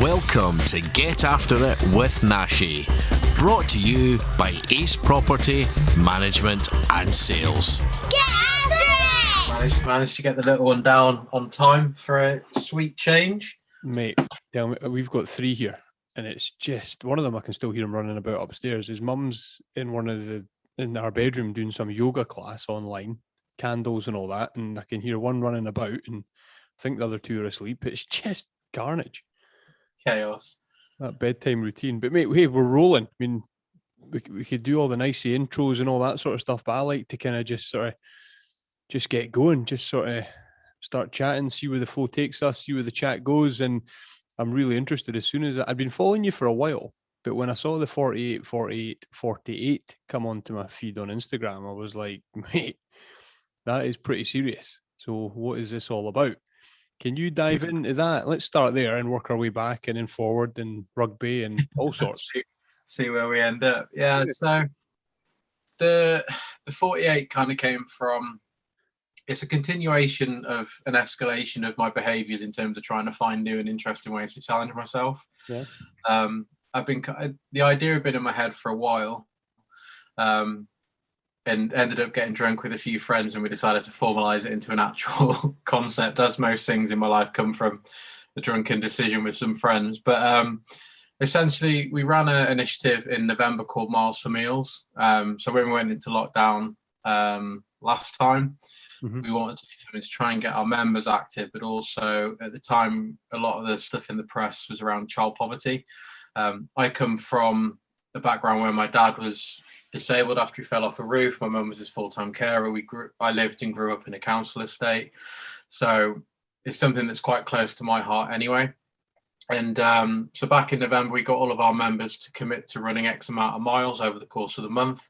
Welcome to Get After It with Nashy, brought to you by Ace Property Management and Sales. Get after it! Managed to get the little one down on time for a sweet change. Mate, tell me, we've got three here, and it's just one of them. I can still hear him running about upstairs. His mum's in our bedroom doing some yoga class online, candles and all that, and I can hear one running about, and I think the other two are asleep. It's just carnage. Chaos. That bedtime routine. But mate, hey, we're rolling. I mean, we could do all the nicey intros and all that sort of stuff, but I like to kind of just get going, just sort of start chatting, see where the flow takes us, see where the chat goes. And I'm really interested. As soon as I've been following you for a while, but when I saw the 48, 48, 48 come onto my feed on Instagram, I was like, mate, that is pretty serious. So what is this all about? Can you dive into that? Let's start there and work our way back and then forward and rugby and all sorts. See where we end up. Yeah, so the 48 kind of came from, it's a continuation of an escalation of my behaviours in terms of trying to find new and interesting ways to challenge myself. Yeah. The idea had been in my head for a while, and ended up getting drunk with a few friends, and we decided to formalize it into an actual concept, as most things in my life come from a drunken decision with some friends. But essentially, we ran an initiative in November called Miles for Meals. So when we went into lockdown last time, we wanted to do something to try and get our members active, but also at the time, a lot of the stuff in the press was around child poverty. I come from a background where my dad was disabled after he fell off a roof. My mum was his full-time carer. I lived and grew up in a council estate. So it's something that's quite close to my heart anyway. And so back in November, we got all of our members to commit to running X amount of miles over the course of the month.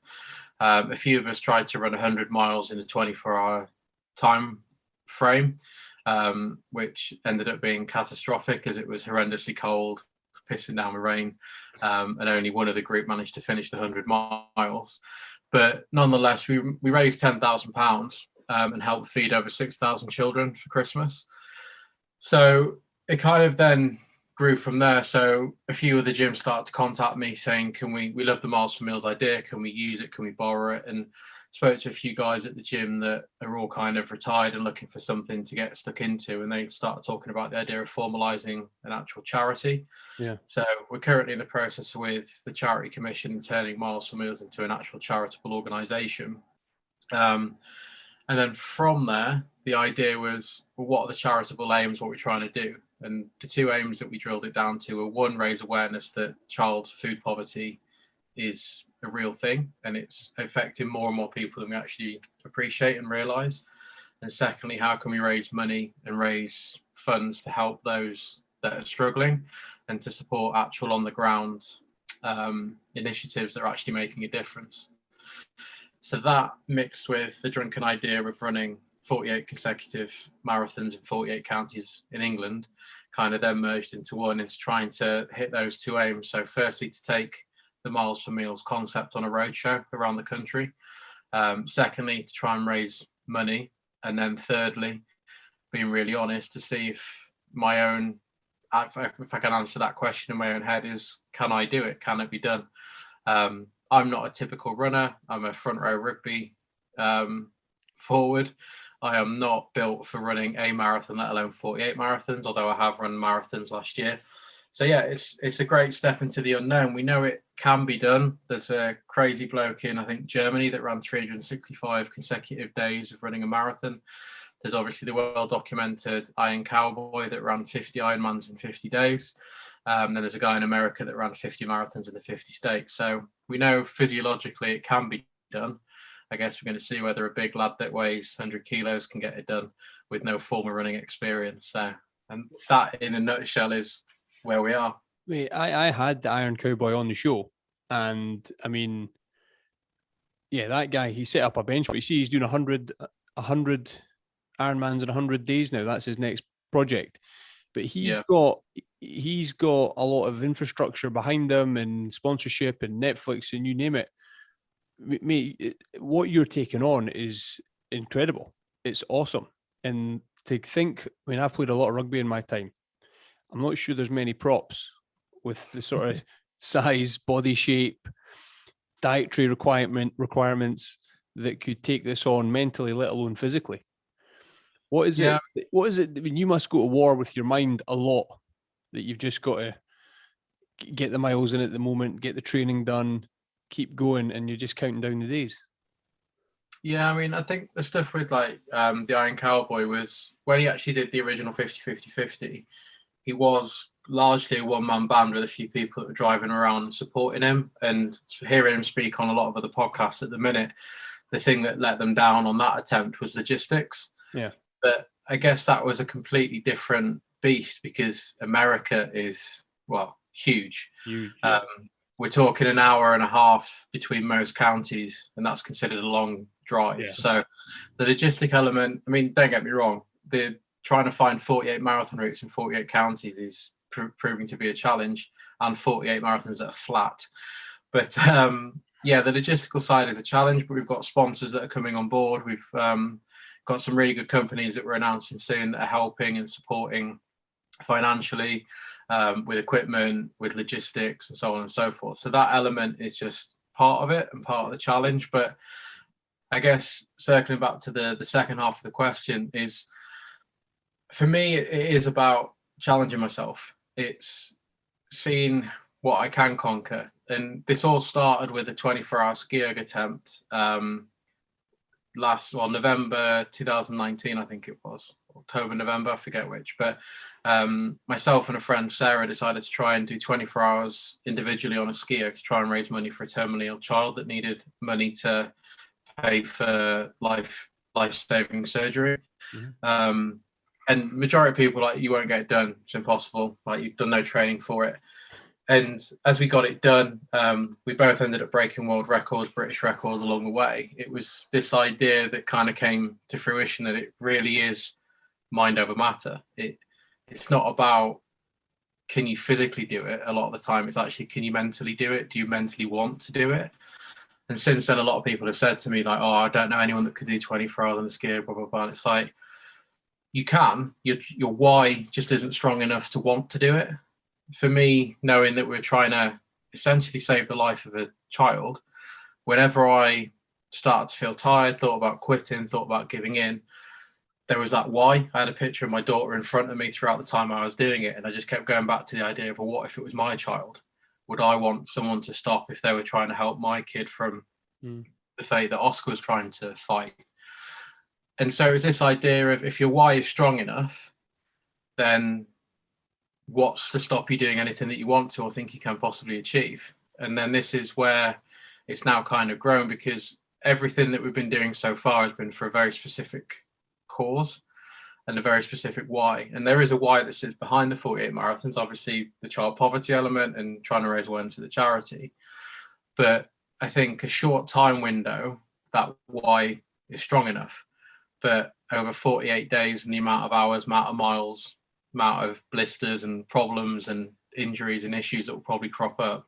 A few of us tried to run 100 miles in a 24-hour time frame, which ended up being catastrophic as it was horrendously cold, pissing down with rain, and only one of the group managed to finish the 100 miles. But nonetheless, we raised £10,000 and helped feed over 6,000 children for Christmas. So it kind of then grew from there. So a few of the gyms started to contact me saying, we love the Miles for Meals idea, can we use it, can we borrow it? And spoke to a few guys at the gym that are all kind of retired and looking for something to get stuck into, and they started talking about the idea of formalizing an actual charity. Yeah. So we're currently in the process with the Charity Commission and turning Miles for Meals into an actual charitable organisation. And then from there, the idea was, well, what are the charitable aims, what we're trying to do? And the two aims that we drilled it down to were, one, raise awareness that child food poverty is a real thing and it's affecting more and more people than we actually appreciate and realize. And secondly, how can we raise money and raise funds to help those that are struggling and to support actual on the ground initiatives that are actually making a difference? So that, mixed with the drunken idea of running 48 consecutive marathons in 48 counties in England, kind of then merged into one, is trying to hit those two aims. So firstly, to take the Miles for Meals concept on a roadshow around the country. Secondly, to try and raise money. And then thirdly, being really honest, to see if my own, if I can answer that question in my own head, is, can I do it? Can it be done? I'm not a typical runner. I'm a front row rugby forward. I am not built for running a marathon, let alone 48 marathons, although I have run marathons last year. So yeah, it's a great step into the unknown. We know it can be done. There's a crazy bloke in, I think, Germany that ran 365 consecutive days of running a marathon. There's obviously the well-documented Iron Cowboy that ran 50 Ironmans in 50 days. Then there's a guy in America that ran 50 marathons in the 50 states. So we know physiologically it can be done. I guess we're going to see whether a big lad that weighs 100 kilos can get it done with no formal running experience. So, and that in a nutshell is where we are. Wait, I had the Iron Cowboy on the show, and I mean, yeah, that guy, he set up a bench, but you see he's doing 100 Ironmans in 100 days now. That's his next project. But he's got a lot of infrastructure behind him and sponsorship and Netflix and you name it. Mate, what you're taking on is incredible. It's awesome. And to think, I mean, I've played a lot of rugby in my time. I'm not sure there's many props with the sort of size, body shape, dietary requirements that could take this on mentally, let alone physically. What is it? What is it? I mean, you must go to war with your mind a lot, that you've just got to get the miles in at the moment, get the training done, keep going, and you're just counting down the days. Yeah, I mean, I think the stuff with like the Iron Cowboy was when he actually did the original 50-50-50, he was largely a one-man band with a few people that were driving around and supporting him. And hearing him speak on a lot of other podcasts at the minute, the thing that let them down on that attempt was logistics. Yeah. But I guess that was a completely different beast because America is, well, huge. Huge, yeah. We're talking an hour and a half between most counties, and that's considered a long drive. Yeah. So the logistic element, I mean, don't get me wrong, the trying to find 48 marathon routes in 48 counties is proving to be a challenge, and 48 marathons that are flat. But yeah, the logistical side is a challenge, but we've got sponsors that are coming on board. We've got some really good companies that we're announcing soon that are helping and supporting financially, with equipment, with logistics, and so on and so forth. So that element is just part of it and part of the challenge. But I guess circling back to the second half of the question is, for me, it is about challenging myself. It's seeing what I can conquer. And this all started with a 24-hour ski erg attempt November 2019, I think it was. October, November, I forget which. But myself and a friend, Sarah, decided to try and do 24 hours individually on a ski erg to try and raise money for a terminally ill child that needed money to pay for life-saving surgery. Mm-hmm. And majority of people, like, you won't get it done. It's impossible. Like, you've done no training for it. And as we got it done, we both ended up breaking world records, British records along the way. It was this idea that kind of came to fruition that it really is mind over matter. It's not about can you physically do it a lot of the time. It's actually, can you mentally do it? Do you mentally want to do it? And since then, a lot of people have said to me, like, oh, I don't know anyone that could do 24 hours on the ski, blah, blah, blah. And it's like, you can. Your why just isn't strong enough to want to do it. For me, knowing that we're trying to essentially save the life of a child, whenever I started to feel tired, thought about quitting, thought about giving in, there was that why. I had a picture of my daughter in front of me throughout the time I was doing it. And I just kept going back to the idea of, well, what if it was my child? Would I want someone to stop if they were trying to help my kid from the fate that Oscar was trying to fight? And so it's this idea of, if your why is strong enough, then what's to stop you doing anything that you want to or think you can possibly achieve? And then this is where it's now kind of grown, because everything that we've been doing so far has been for a very specific cause and a very specific why. And there is a why that sits behind the 48 marathons, obviously the child poverty element and trying to raise awareness to the charity. But I think a short time window, that why is strong enough. But over 48 days and the amount of hours, amount of miles, amount of blisters and problems and injuries and issues that will probably crop up,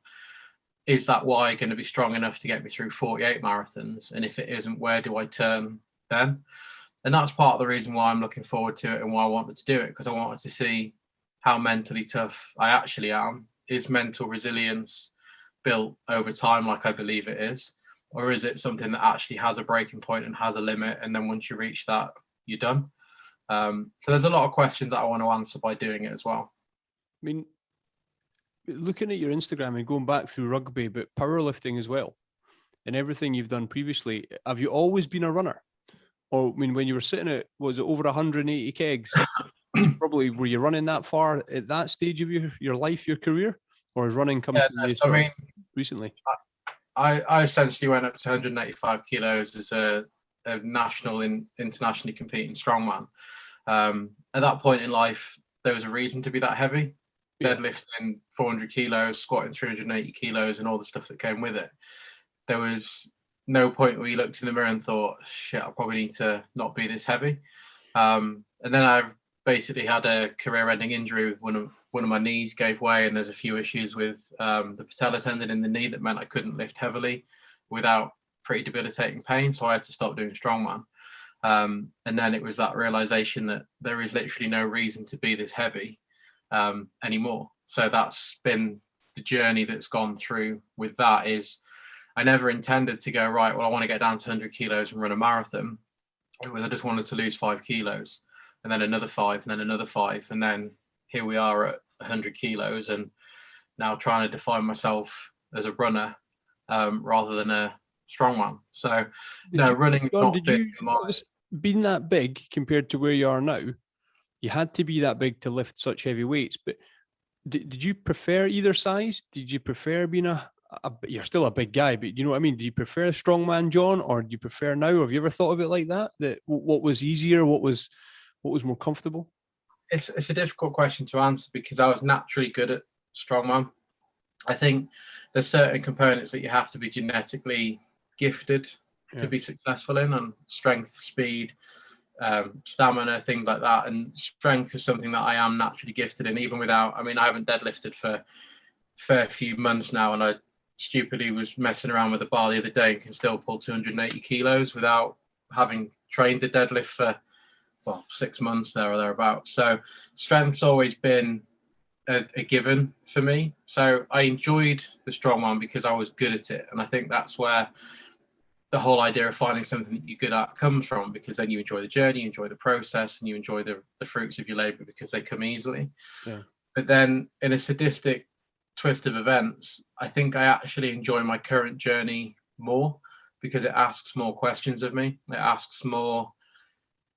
is that why going to be strong enough to get me through 48 marathons? And if it isn't, where do I turn then? And that's part of the reason why I'm looking forward to it and why I wanted to do it, because I wanted to see how mentally tough I actually am. Is mental resilience built over time like I believe it is? Or is it something that actually has a breaking point and has a limit, and then once you reach that, you're done? So there's a lot of questions that I want to answer by doing it as well. I mean, looking at your Instagram and going back through rugby, but powerlifting as well, and everything you've done previously, have you always been a runner? Or, I mean, when you were sitting at, was it over 180 kegs? Probably, were you running that far at that stage of your life, your career? Or has running come to you recently? I essentially went up to 185 kilos as a national and internationally competing strongman. At that point in life, there was a reason to be that heavy. Yeah. Deadlifting 400 kilos, squatting 380 kilos, and all the stuff that came with it. There was no point where you looked in the mirror and thought, shit, I probably need to not be this heavy. And then I basically had a career-ending injury. One of my knees gave way, and there's a few issues with the patella tendon in the knee that meant I couldn't lift heavily without pretty debilitating pain. So I had to stop doing strongman. And then it was that realization that there is literally no reason to be this heavy. anymore. So that's been the journey that's gone through with that. Is I never intended to go, right, well, I want to get down to 100 kilos and run a marathon. I just wanted to lose 5 kilos, and then another 5, and then another 5. And then here we are at 100 kilos and now trying to define myself as a runner rather than a strongman. So, running not big. Being that big compared to where you are now, you had to be that big to lift such heavy weights. But did you prefer either size? Did you prefer being you're still a big guy, but you know what I mean? Do you prefer a strongman John, or do you prefer now? Have you ever thought of it like that? That what was easier? What was more comfortable? It's a difficult question to answer because I was naturally good at strongman. I think there's certain components that you have to be genetically gifted to be successful in, and strength, speed, stamina, things like that. And strength is something that I am naturally gifted in, even without, I haven't deadlifted for a fair few months now, and I stupidly was messing around with the bar the other day and can still pull 280 kilos without having trained the deadlift for 6 months there or thereabouts. So strength's always been a given for me. So I enjoyed the strongman because I was good at it, and I think that's where the whole idea of finding something that you're good at comes from, because then you enjoy the journey, you enjoy the process, and you enjoy the fruits of your labor because they come easily. Yeah. But then in a sadistic twist of events, I think I actually enjoy my current journey more because it asks more questions of me. It asks more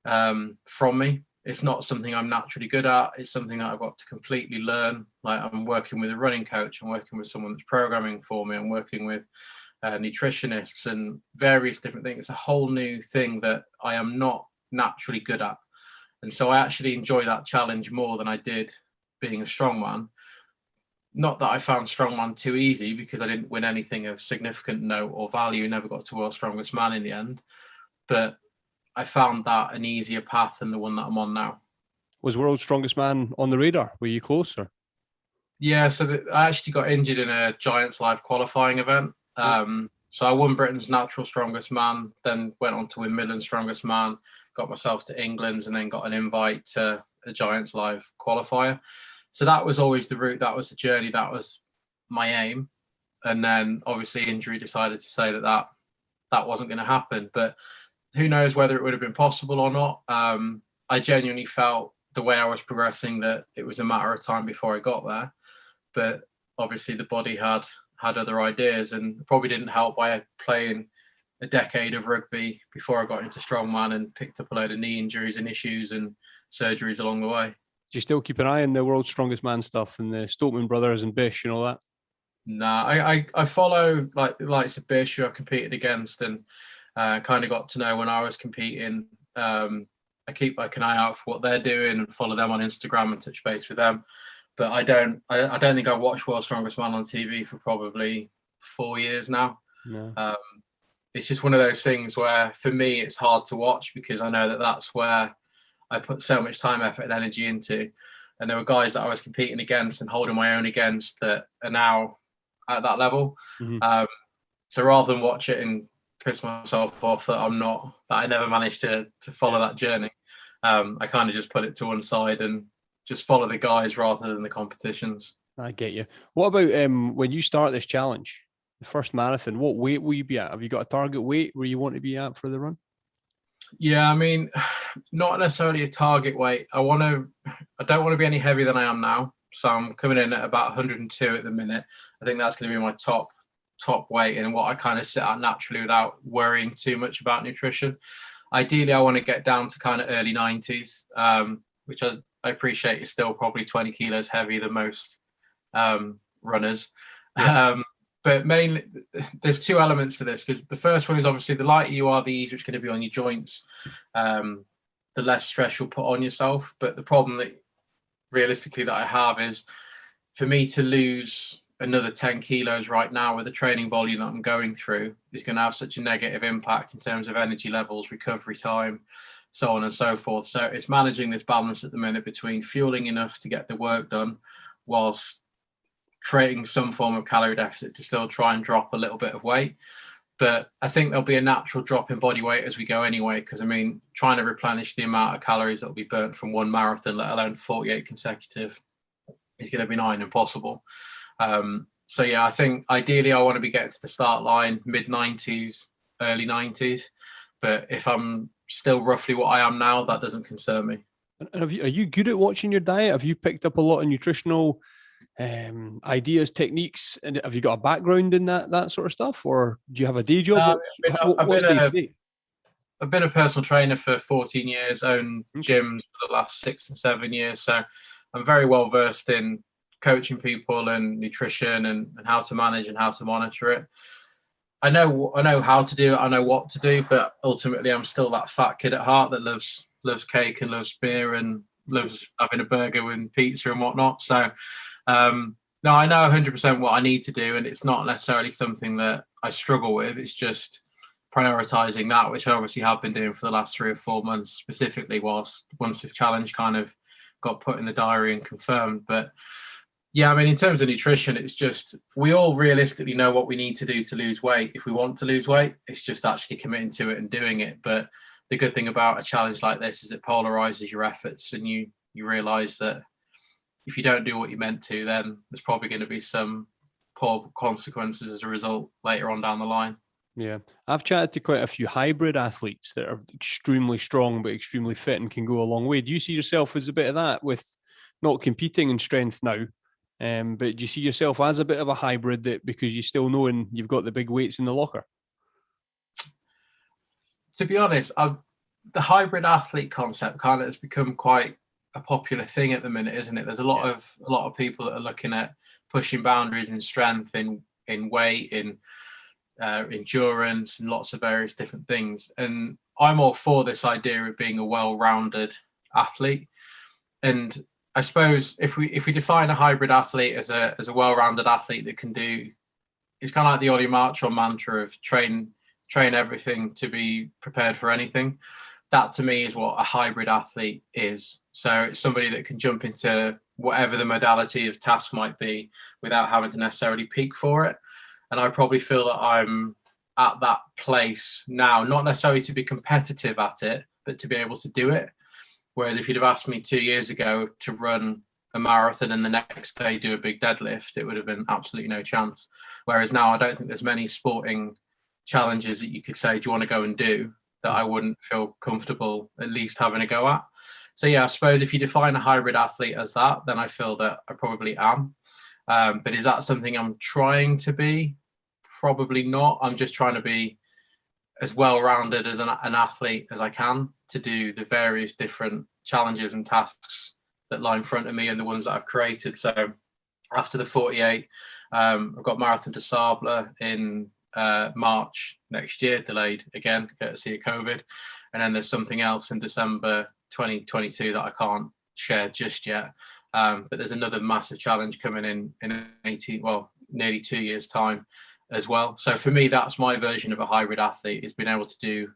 from me. It's not something I'm naturally good at. It's something that I've got to completely learn. Like, I'm working with a running coach, I'm working with someone that's programming for me, I'm working with nutritionists and various different things. It's a whole new thing that I am not naturally good at. And so I actually enjoy that challenge more than I did being a strongman. Not that I found strongman too easy, because I didn't win anything of significant note or value, never got to world's strongest man in the end. But I found that an easier path than the one that I'm on now. Was world's strongest man on the radar? Were you closer? Yeah, so I actually got injured in a Giants Live qualifying event. So I won Britain's natural strongest man, then went on to win Midland's strongest man, got myself to England's, and then got an invite to a Giants Live qualifier. So that was always the route, that was the journey, that was my aim. And then obviously injury decided to say that wasn't going to happen. But who knows whether it would have been possible or not. I genuinely felt the way I was progressing that it was a matter of time before I got there. But obviously the body had other ideas, and probably didn't help by playing a decade of rugby before I got into strongman and picked up a load of knee injuries and issues and surgeries along the way. Do you still keep an eye on the world's strongest man stuff and the Stokeman brothers and Bish and all that? Nah, I follow like the likes of Bish, who I competed against, and kind of got to know when I was competing. I keep like an eye out for what they're doing and follow them on Instagram and touch base with them. But I don't think I've watched World's Strongest Man on TV for probably 4 years now. No. It's just one of those things where for me it's hard to watch, because I know that that's where I put so much time, effort and energy into. And there were guys that I was competing against and holding my own against that are now at that level. Mm-hmm. So rather than watch it and piss myself off that I never managed to follow that journey, I kind of just put it to one side and just follow the guys rather than the competitions. I get you. What about when you start this challenge, the first marathon, what weight will you be at? Have you got a target weight where you want to be at for the run? Yeah, I mean, not necessarily a target weight. I don't want to be any heavier than I am now. So I'm coming in at about 102 at the minute. I think that's going to be my top weight and what I kind of sit at naturally without worrying too much about nutrition. Ideally, I want to get down to kind of early 90s, which I appreciate is still probably 20 kilos heavier than most runners. Yeah. But mainly, there's two elements to this, because the first one is obviously the lighter you are, the easier it's going to be on your joints, the less stress you'll put on yourself. But the problem that realistically that I have is, for me to lose another 10 kilos right now with the training volume that I'm going through is going to have such a negative impact in terms of energy levels, recovery time, so on and so forth. So it's managing this balance at the minute between fueling enough to get the work done whilst creating some form of calorie deficit to still try and drop a little bit of weight. But I think there'll be a natural drop in body weight as we go anyway, because I mean, trying to replenish the amount of calories that will be burnt from one marathon, let alone 48 consecutive, is going to be nigh and impossible. So yeah, I think ideally I want to be getting to the start line mid-90s, early 90s. But if I'm still roughly what I am now, that doesn't concern me. And are you good at watching your diet? Have you picked up a lot of nutritional ideas, techniques, and have you got a background in that sort of stuff, or do you have a day job? I've been a personal trainer for 14 years, owned gyms for the last 6 and 7 years, so I'm very well versed in coaching people and nutrition and how to manage and how to monitor it. I know how to do it, I know what to do, but ultimately I'm still that fat kid at heart that loves cake and loves beer and loves having a burger and pizza and whatnot. So no, I know 100% what I need to do, and it's not necessarily something that I struggle with. It's just prioritizing that, which I obviously have been doing for the last 3 or 4 months, specifically once this challenge kind of got put in the diary and confirmed. But yeah, I mean, in terms of nutrition, it's just, we all realistically know what we need to do to lose weight. If we want to lose weight, it's just actually committing to it and doing it. But the good thing about a challenge like this is it polarizes your efforts, and you realize that if you don't do what you meant to, then there's probably going to be some poor consequences as a result later on down the line. Yeah, I've chatted to quite a few hybrid athletes that are extremely strong but extremely fit and can go a long way. Do you see yourself as a bit of that, with not competing in strength now, but do you see yourself as a bit of a hybrid, that because you still know and you've got the big weights in the locker? To be honest, the hybrid athlete concept kind of has become quite a popular thing at the minute, isn't it? There's a lot of people that are looking at pushing boundaries in strength, in weight, in endurance, and lots of various different things. And I'm all for this idea of being a well-rounded athlete. And I suppose if we define a hybrid athlete as a well-rounded athlete that can do, it's kind of like the Ollie Marchon mantra of train everything to be prepared for anything. That to me is what a hybrid athlete is. So it's somebody that can jump into whatever the modality of task might be without having to necessarily peak for it. And I probably feel that I'm at that place now, not necessarily to be competitive at it, but to be able to do it. Whereas if you'd have asked me 2 years ago to run a marathon and the next day do a big deadlift, it would have been absolutely no chance. Whereas now I don't think there's many sporting challenges that you could say, do you want to go and do, that I wouldn't feel comfortable at least having a go at. So yeah, I suppose if you define a hybrid athlete as that, then I feel that I probably am. But is that something I'm trying to be? Probably not. I'm just trying to be as well-rounded as an athlete as I can to do the various different challenges and tasks that lie in front of me and the ones that I've created. So after the 48, I've got Marathon des Sables in March next year, delayed again, courtesy of COVID. And then there's something else in December 2022 that I can't share just yet. But there's another massive challenge coming in nearly 2 years' time as well. So for me, that's my version of a hybrid athlete, is being able to do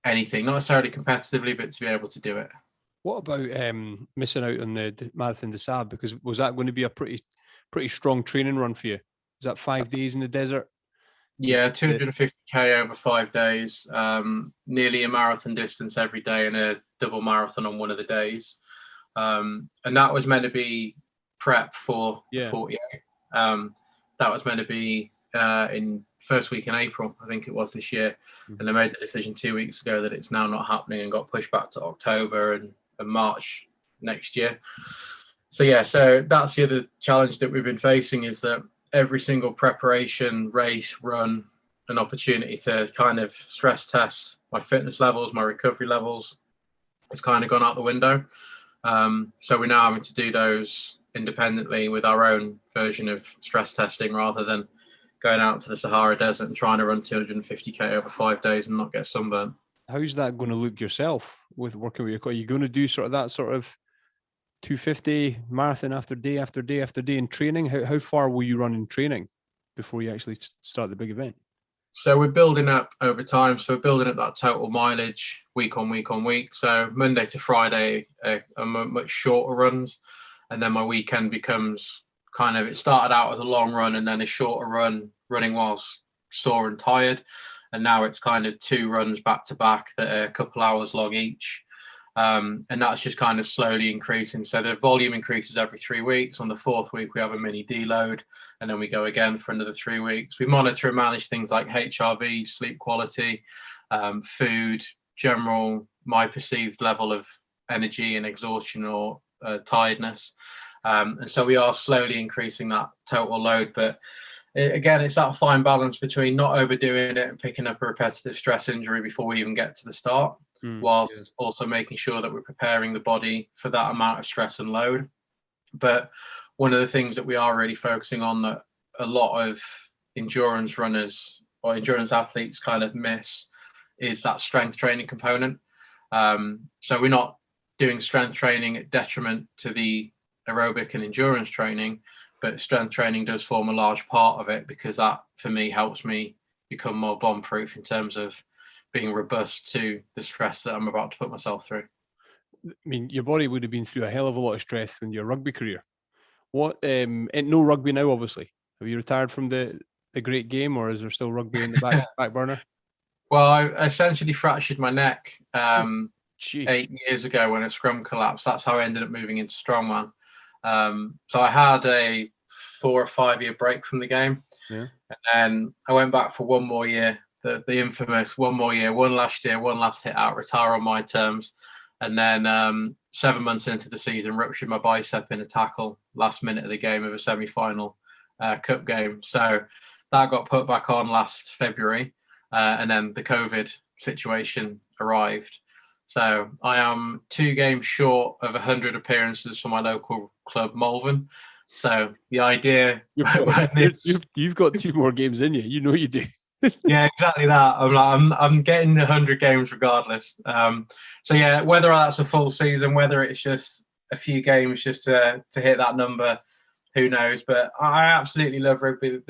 anything, not necessarily competitively, but to be able to do it. What about missing out on the Marathon des Sables? Because was that going to be a pretty strong training run for you? Was that 5 days in the desert? Yeah, 250k over 5 days, nearly a marathon distance every day, and a double marathon on one of the days. And that was meant to be prep for 48. That was meant to be in first week in April, I think it was this year. And they made the decision 2 weeks ago that it's now not happening and got pushed back to October and March next year. So yeah, so that's the other challenge that we've been facing, is that every single preparation, race, run, an opportunity to kind of stress test my fitness levels, my recovery levels, has kind of gone out the window. So we're now having to do those independently with our own version of stress testing, rather than going out to the Sahara Desert and trying to run 250k over 5 days and not get sunburnt. How's that going to look yourself with working with your coach? Are you going to do that sort of 250 marathon after day after day after day in training? How far will you run in training before you actually start the big event? So we're building up over time. So we're building up that total mileage week on week on week. So Monday to Friday are much shorter runs. And then my weekend becomes kind of, it started out as a long run and then a shorter run, running whilst sore and tired. And now it's kind of 2 runs back to back that are a couple hours long each. And that's just kind of slowly increasing. So the volume increases every 3 weeks. On the 4th week, we have a mini deload, and then we go again for another 3 weeks. We monitor and manage things like HRV, sleep quality, food, my perceived level of energy and exhaustion or tiredness. And so we are slowly increasing that total load. But again, it's that fine balance between not overdoing it and picking up a repetitive stress injury before we even get to the start, whilst also making sure that we're preparing the body for that amount of stress and load. But one of the things that we are really focusing on that a lot of endurance runners or endurance athletes kind of miss is that strength training component. So we're not doing strength training at detriment to the aerobic and endurance training, but strength training does form a large part of it, because that for me helps me become more bomb proof in terms of being robust to the stress that I'm about to put myself through. I mean, your body would have been through a hell of a lot of stress in your rugby career. What? And no rugby now, obviously. Have you retired from the great game, or is there still rugby in the back burner? Well, I essentially fractured my neck 8 years ago when a scrum collapsed. That's how I ended up moving into strongman. So I had a 4 or 5 year break from the game, and then I went back for one more year. The infamous one more year, one last year, one last hit out, retire on my terms. And then 7 months into the season, ruptured my bicep in a tackle last minute of the game of a semi-final cup game. So that got put back on last February, and then the COVID situation arrived. So I am 2 games short of 100 appearances for my local club, Malvern. So the idea... You've got 2 more games in you. You know you do. Yeah, exactly that. I'm getting 100 games regardless. So yeah, whether that's a full season, whether it's just a few games just to hit that number, who knows? But I absolutely love rugby.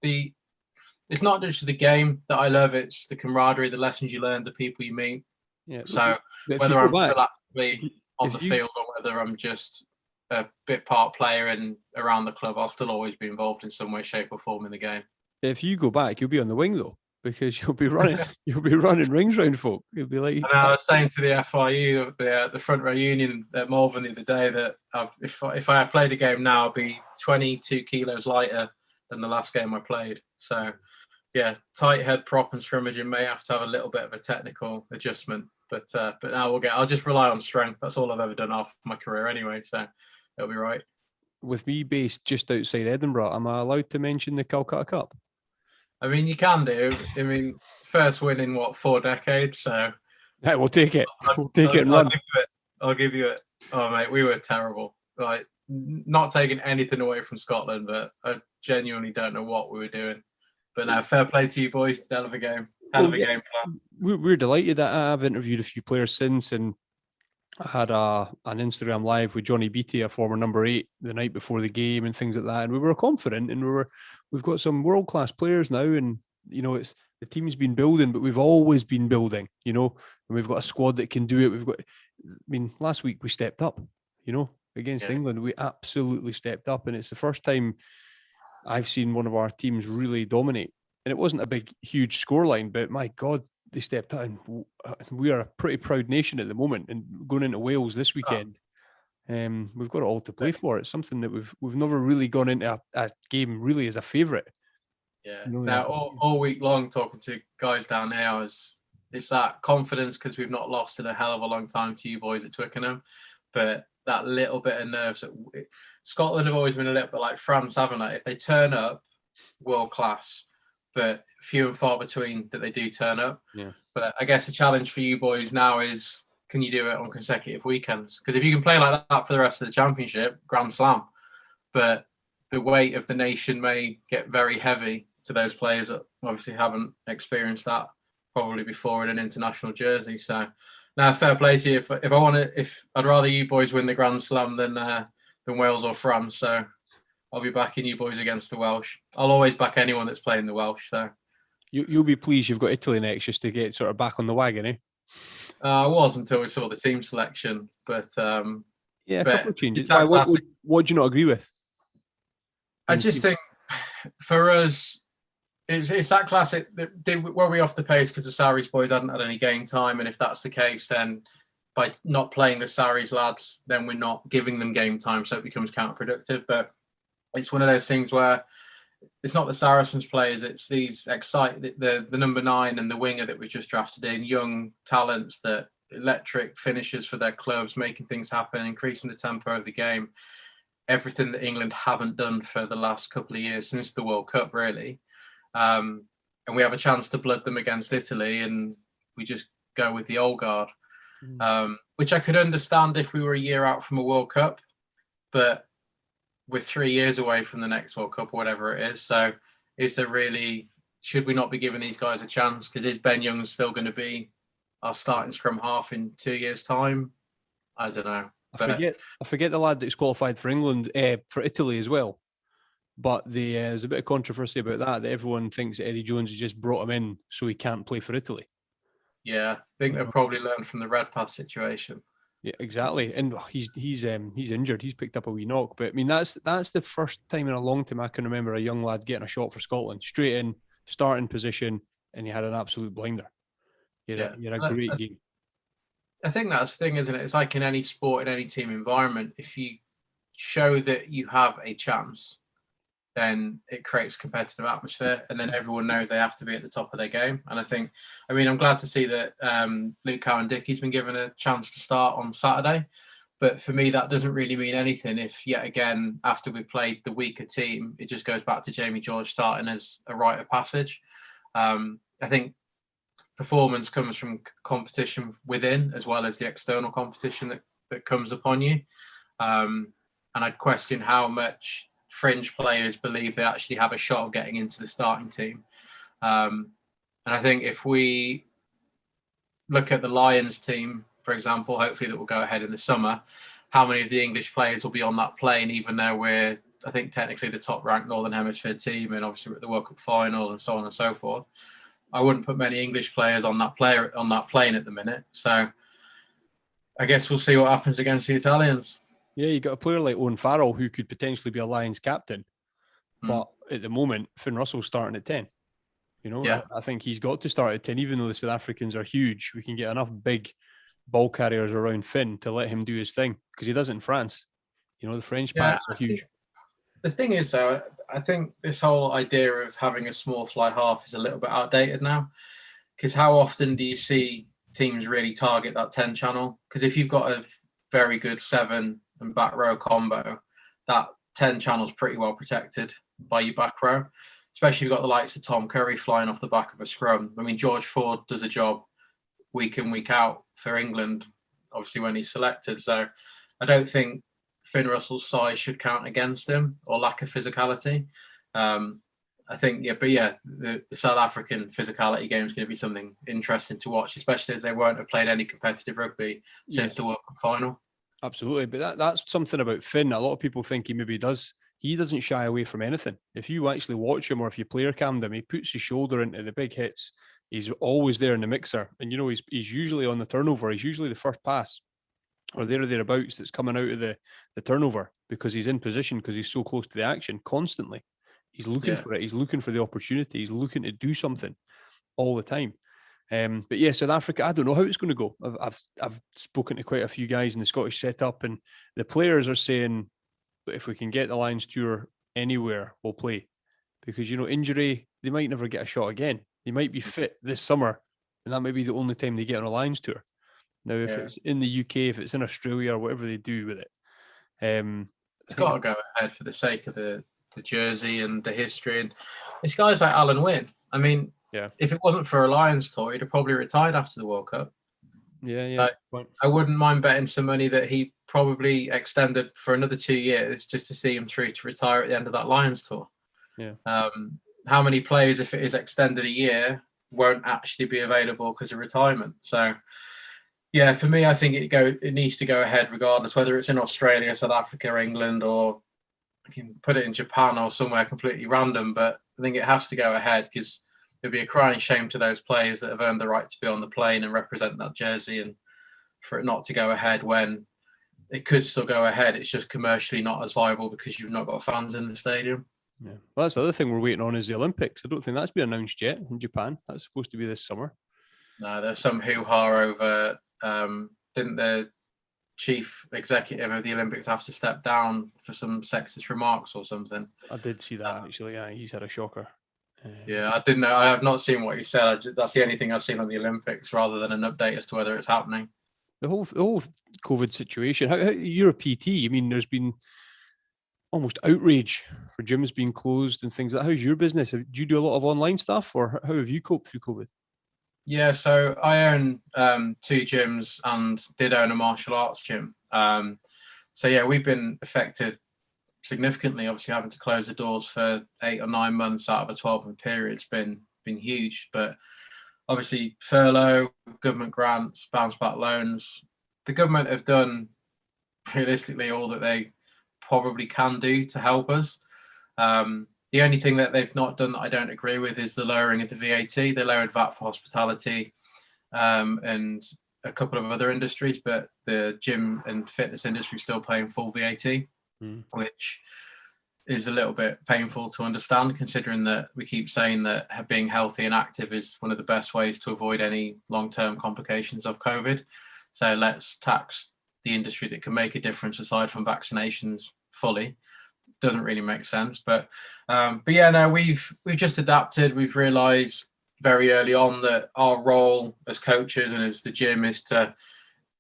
It's not just the game that I love; it's the camaraderie, the lessons you learn, the people you meet. Yeah. So whether I'm still actively on the field or whether I'm just a bit part player and around the club, I'll still always be involved in some way, shape, or form in the game. If you go back, you'll be on the wing though, because you'll be running rings round folk. You'll be like. And I was saying to the FIU, the front row union at Malvern the other day, that if I had played a game now, I'd be 22 kilos lighter than the last game I played. So, yeah, tight head prop and scrimmaging may have to have a little bit of a technical adjustment, but now I'll just rely on strength. That's all I've ever done half my career anyway, so it'll be right. With me based just outside Edinburgh, am I allowed to mention the Calcutta Cup? I mean, you can do. I mean, first win in 4 decades. So yeah, we'll take it. We'll take it and run. I'll give you it. Oh mate, we were terrible. Like, not taking anything away from Scotland, but I genuinely don't know what we were doing. But now, fair play to you boys. Hell of a game. Hell of a game plan. We're delighted that I've interviewed a few players since, and I had an Instagram live with Johnny Beattie, a former number 8, the night before the game and things like that. And we were confident, and we've got some world-class players now, and it's the team's been building, but we've always been building, and we've got a squad that can do it. Last week we stepped up, against England, we absolutely stepped up, and it's the first time I've seen one of our teams really dominate. And it wasn't a big, huge scoreline, but my God, they stepped up, and we are a pretty proud nation at the moment. And going into Wales this weekend, we've got it all to play for. It's something that we've never really gone into a game really as a favourite. Yeah. Now all week long talking to guys down there, it's that confidence because we've not lost in a hell of a long time to you boys at Twickenham, but that little bit of nerves. Scotland have always been a little bit like France, haven't they? If they turn up, world class, but few and far between that they do turn up. Yeah. But I guess the challenge for you boys now is, can you do it on consecutive weekends? Because if you can play like that for the rest of the championship, grand slam. But the weight of the nation may get very heavy to those players that obviously haven't experienced that probably before in an international jersey. So now, fair play to you. If I'd rather you boys win the grand slam than Wales or France. So I'll be backing you boys against the Welsh. I'll always back anyone that's playing the Welsh. So you'll be pleased you've got Italy next, just to get sort of back on the wagon, eh? I was until we saw the team selection, but a couple of changes. What do you not agree with? I just think for us, it's that classic. Were we off the pace because the Sarries boys hadn't had any game time? And if that's the case, then by not playing the Sarries lads, then we're not giving them game time, so it becomes counterproductive. But it's one of those things where it's not the Saracens players, it's these the number 9 and the winger that we've just drafted in, young talents that electric finishers for their clubs, making things happen, increasing the tempo of the game. Everything that England haven't done for the last couple of years since the World Cup, really. And we have a chance to blood them against Italy, and we just go with the old guard, which I could understand if we were a year out from a World Cup, but we're 3 years away from the next World Cup or whatever it is. So should we not be giving these guys a chance? Because is Ben Young still going to be our starting scrum half in 2 years' time? I don't know. I forget the lad that's qualified for England, for Italy as well. But there's a bit of controversy about that everyone thinks that Eddie Jones has just brought him in so he can't play for Italy. Yeah, I think they'll probably learn from the Redpath situation. Yeah, exactly. And he's injured. He's picked up a wee knock. But I mean, that's the first time in a long time I can remember a young lad getting a shot for Scotland, straight in, starting position, and he had an absolute blinder. He had a great game. I think that's the thing, isn't it? It's like in any sport, in any team environment, if you show that you have a chance, then it creates competitive atmosphere, and then everyone knows they have to be at the top of their game. And I'm glad to see that Luke Cowan-Dickey's been given a chance to start on Saturday. But for me, that doesn't really mean anything if, yet again, after we played the weaker team, it just goes back to Jamie George starting as a rite of passage. I think performance comes from competition within as well as the external competition that comes upon you. And I'd question how much fringe players believe they actually have a shot of getting into the starting team. And I think if we look at the Lions team, for example, hopefully that will go ahead in the summer, how many of the English players will be on that plane, even though we're, I think, technically the top ranked Northern Hemisphere team, and obviously we're at the World Cup final and so on and so forth. I wouldn't put many English players on that plane at the minute. So I guess we'll see what happens against the Italians. Yeah, you got a player like Owen Farrell who could potentially be a Lions captain, but at the moment Finn Russell's starting at 10. I think he's got to start at 10, even though the South Africans are huge. We can get enough big ball carriers around Finn to let him do his thing, because he does it in France. The French packs are huge. The thing is, though, I think this whole idea of having a small fly half is a little bit outdated now, because how often do you see teams really target that 10 channel? Because if you've got a very good 7 and back row combo, that 10 channel is pretty well protected by your back row, especially if you've got the likes of Tom Curry flying off the back of a scrum. I mean, George Ford does a job week in, week out for England, obviously when he's selected. So I don't think Finn Russell's size should count against him, or lack of physicality. I think, the South African physicality game is going to be something interesting to watch, especially as they won't have played any competitive rugby since the World Cup final. Absolutely, but that's something about Finn. A lot of people think he maybe does. He doesn't shy away from anything. If you actually watch him, or if you player cam him, he puts his shoulder into the big hits. He's always there in the mixer, and he's usually on the turnover. He's usually the first pass, or thereabouts, that's coming out of the turnover, because he's in position, because he's so close to the action constantly. He's looking for it. He's looking for the opportunity. He's looking to do something all the time. But yeah, South Africa, I don't know how it's going to go. I've spoken to quite a few guys in the Scottish setup, and the players are saying that if we can get the Lions tour anywhere, we'll play. Because, injury, they might never get a shot again. They might be fit this summer, and that might be the only time they get on a Lions tour. Now, if it's in the UK, if it's in Australia, or whatever they do with it, it's got to go ahead for the sake of the jersey and the history. And it's guys like Alan Wynne. I mean, if it wasn't for a Lions tour, he'd have probably retired after the World Cup. Yeah. I wouldn't mind betting some money that he probably extended for another 2 years just to see him through to retire at the end of that Lions tour. Yeah. How many players, if it is extended a year, won't actually be available because of retirement? So, yeah, for me, I think it needs to go ahead regardless, whether it's in Australia, South Africa, England, or I can put it in Japan or somewhere completely random. But I think it has to go ahead, because it'd be a crying shame to those players that have earned the right to be on the plane and represent that jersey, and for it not to go ahead when it could still go ahead. It's just commercially not as viable because you've not got fans in the stadium. Yeah. Well, that's the other thing we're waiting on, is the Olympics. I don't think that's been announced yet in Japan. That's supposed to be this summer. No, there's some hoo-ha over didn't the chief executive of the Olympics have to step down for some sexist remarks or something? I did see that actually. Yeah, he's had a shocker. Yeah, I didn't know. I have not seen what he said. That's the only thing I've seen on the Olympics, rather than an update as to whether it's happening. The whole COVID situation. How you're a PT? I mean, there's been almost outrage for gyms being closed and things like that. How's your business? Do you do a lot of online stuff, or how have you coped through COVID? Yeah, so I own 2 gyms and did own a martial arts gym. So yeah, we've been affected significantly. Obviously, having to close the doors for 8 or 9 months out of a 12-month period has been huge. But obviously, furlough, government grants, bounce back loans. The government have done realistically all that they probably can do to help us. The only thing that they've not done that I don't agree with is the lowering of the VAT. They lowered VAT for hospitality and a couple of other industries, but the gym and fitness industry is still paying full VAT, which is a little bit painful to understand, considering that we keep saying that being healthy and active is one of the best ways to avoid any long-term complications of COVID. So let's tax the industry that can make a difference aside from vaccinations fully. Doesn't really make sense, but yeah, no, we've just adapted. We've realized very early on that our role as coaches and as the gym is to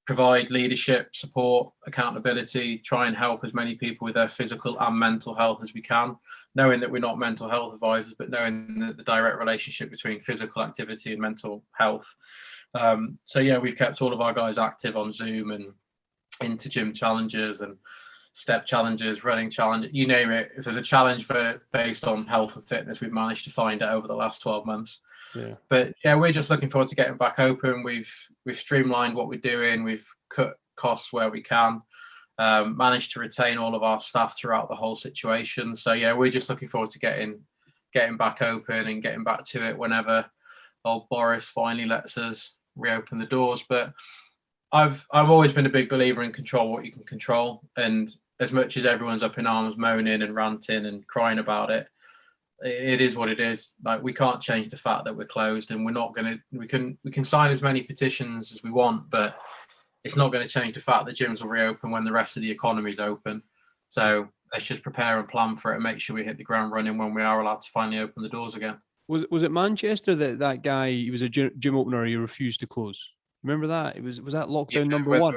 provide leadership, support, accountability, try and help as many people with their physical and mental health as we can, knowing that we're not mental health advisors, but knowing that the direct relationship between physical activity and mental health. So yeah, we've kept all of our guys active on Zoom and into gym challenges and step challenges, running challenge, you name it. If there's a challenge based on health and fitness, we've managed to find it over the last 12 months. Yeah. But yeah, we're just looking forward to getting back open. We've streamlined what we're doing. We've cut costs where we can, managed to retain all of our staff throughout the whole situation. So yeah, we're just looking forward to getting back open and getting back to it whenever old Boris finally lets us reopen the doors. But I've always been a big believer in control what you can control, and as much as everyone's up in arms, moaning and ranting and crying about it, it is what it is. Like, we can't change the fact that we're closed, and we're not going to. We can sign as many petitions as we want, but it's not going to change the fact that gyms will reopen when the rest of the economy is open. So let's just prepare and plan for it and make sure we hit the ground running when we are allowed to finally open the doors again. Was it Manchester that guy? He was a gym opener. He refused to close. Remember that? Was that lockdown number 1?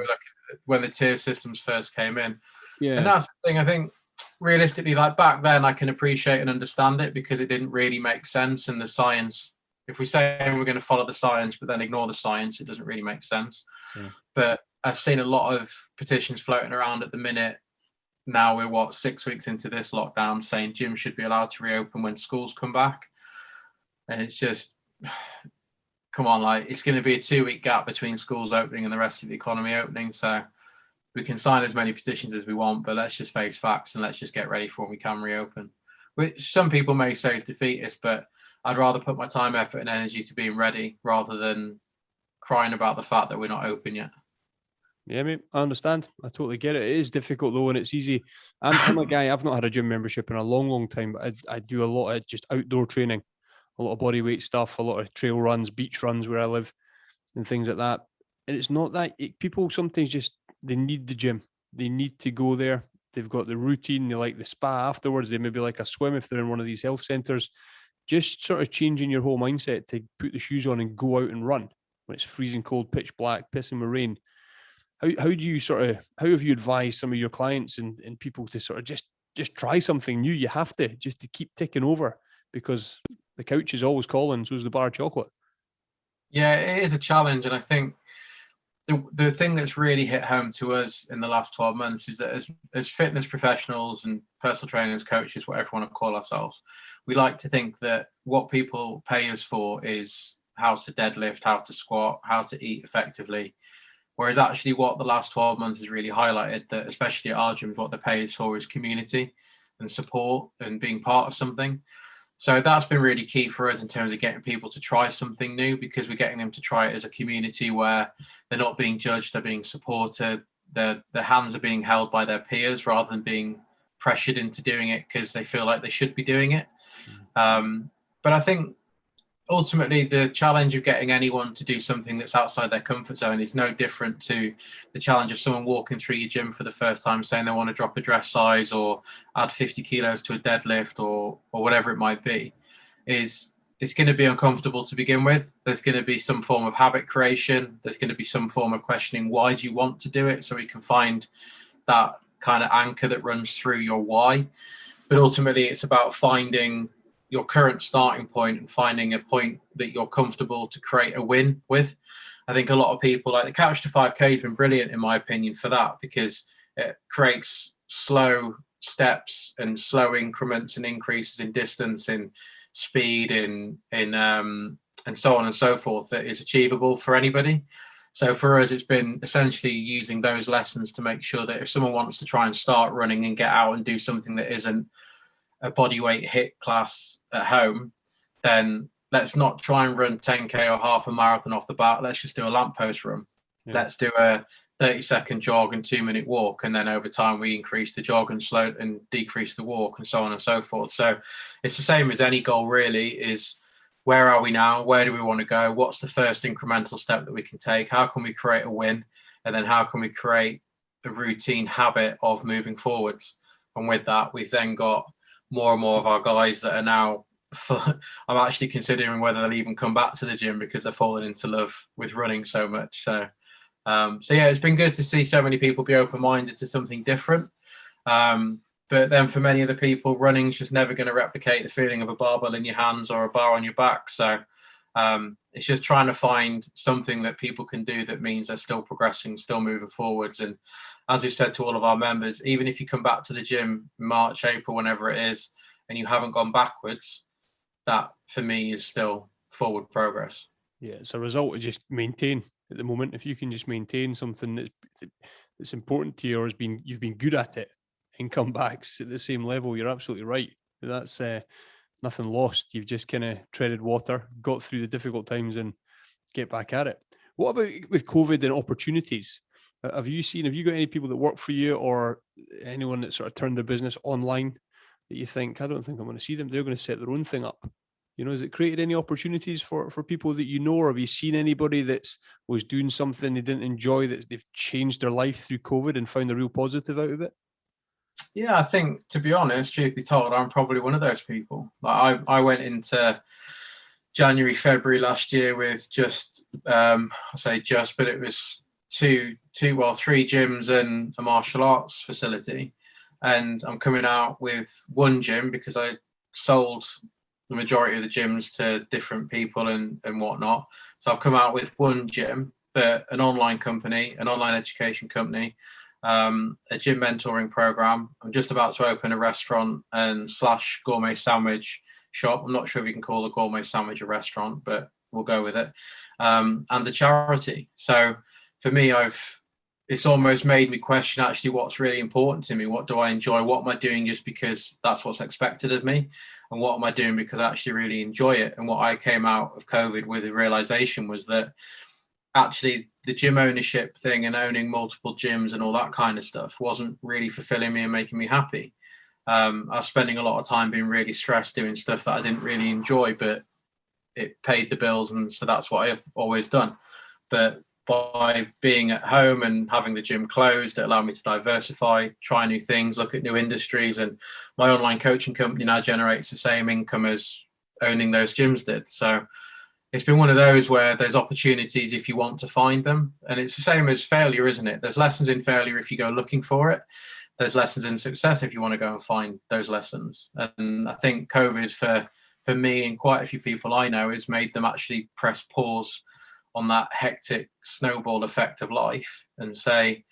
When the tier systems first came in. Yeah. And that's the thing, I think, realistically, like back then, I can appreciate and understand it because it didn't really make sense. And the science, if we say we're going to follow the science, but then ignore the science, it doesn't really make sense. Yeah. But I've seen a lot of petitions floating around at the minute. Now we're 6 weeks into this lockdown, saying gyms should be allowed to reopen when schools come back. And it's just, come on, like, it's going to be a 2-week gap between schools opening and the rest of the economy opening. So we can sign as many petitions as we want, but let's just face facts and let's just get ready for when we can reopen. Which some people may say is defeatist, but I'd rather put my time, effort and energy to being ready rather than crying about the fact that we're not open yet. Yeah, mate, I understand. I totally get it. It is difficult though, and it's easy. I'm a guy, I've not had a gym membership in a long, long time, but I do a lot of just outdoor training, a lot of body weight stuff, a lot of trail runs, beach runs where I live and things like that. And it's not that people sometimes just, they need the gym. They need to go there. They've got the routine. They like the spa afterwards. They maybe like a swim if they're in one of these health centres. Just sort of changing your whole mindset to put the shoes on and go out and run when it's freezing cold, pitch black, pissing with rain. How do you how have you advised some of your clients and people to sort of just try something new? You have to, just to keep ticking over, because the couch is always calling, so is the bar of chocolate. Yeah, it is a challenge. And I think the thing that's really hit home to us in the last 12 months is that as fitness professionals and personal trainers, coaches, whatever we want to call ourselves, we like to think that what people pay us for is how to deadlift, how to squat, how to eat effectively. Whereas actually what the last 12 months has really highlighted, that especially at our gyms, what they pay us for is community and support and being part of something. So that's been really key for us in terms of getting people to try something new, because we're getting them to try it as a community where they're not being judged, they're being supported, their hands are being held by their peers rather than being pressured into doing it because they feel like they should be doing it. But I think ultimately the challenge of getting anyone to do something that's outside their comfort zone is no different to the challenge of someone walking through your gym for the first time saying they want to drop a dress size or add 50 kilos to a deadlift or whatever it might be. Is it's going to be uncomfortable to begin with. There's going to be some form of habit creation. There's going to be some form of questioning, why do you want to do it? So we can find that kind of anchor that runs through your why. But ultimately, it's about finding your current starting point and finding a point that you're comfortable to create a win with. I think a lot of people, like the Couch to 5K has been brilliant, in my opinion, for that, because it creates slow steps and slow increments and increases in distance, in speed, and so on and so forth, that is achievable for anybody. So for us, it's been essentially using those lessons to make sure that if someone wants to try and start running and get out and do something that isn't a bodyweight HIIT class at home, then let's not try and run 10K or half a marathon off the bat. Let's just do a lamppost run. Yeah. Let's do a 30-second jog and 2-minute walk. And then over time, we increase the jog and slow and decrease the walk and so on and so forth. So it's the same as any goal, really, is where are we now? Where do we want to go? What's the first incremental step that we can take? How can we create a win? And then how can we create a routine habit of moving forwards? And with that, we've then got more and more of our guys that are now, I'm actually considering whether they'll even come back to the gym because they're falling into love with running so much. So yeah, it's been good to see so many people be open-minded to something different. But then for many of the people, running's just never going to replicate the feeling of a barbell in your hands or a bar on your back. So it's just trying to find something that people can do that means they're still progressing, still moving forwards. And as we've said to all of our members, even if you come back to the gym March, April, whenever it is, and you haven't gone backwards, that for me is still forward progress. Yeah, it's a result of just maintain at the moment. If you can just maintain something that's important to you, or you've been good at it, and come back at the same level, you're absolutely right. That's nothing lost. You've just kind of treaded water, got through the difficult times, and get back at it. What about with COVID and opportunities? Have you got any people that work for you or anyone that sort of turned their business online that you think, I don't think I'm going to see them, they're going to set their own thing up? You know, has it created any opportunities for people that you know, or have you seen anybody that's was doing something they didn't enjoy, that they've changed their life through COVID and found a real positive out of it? Yeah, I think, to be honest, truth be told, I'm probably one of those people. Like I went into January, February last year with just, but it was three gyms and a martial arts facility. And I'm coming out with one gym because I sold the majority of the gyms to different people and whatnot. So I've come out with one gym, but an online company, an online education company, a gym mentoring program. I'm just about to open a restaurant and / gourmet sandwich shop. I'm not sure if you can call a gourmet sandwich a restaurant, but we'll go with it. And the charity. So for me, it's almost made me question actually what's really important to me. What do I enjoy? What am I doing just because that's what's expected of me? And what am I doing because I actually really enjoy it? And what I came out of COVID with the realization was that actually the gym ownership thing and owning multiple gyms and all that kind of stuff wasn't really fulfilling me and making me happy. I was spending a lot of time being really stressed doing stuff that I didn't really enjoy, but it paid the bills. And so that's what I've always done. But by being at home and having the gym closed, it allowed me to diversify, try new things, look at new industries. And my online coaching company now generates the same income as owning those gyms did. So it's been one of those where there's opportunities if you want to find them. And it's the same as failure, isn't it? There's lessons in failure if you go looking for it. There's lessons in success if you want to go and find those lessons. And I think COVID for me and quite a few people I know has made them actually press pause on that hectic snowball effect of life and say,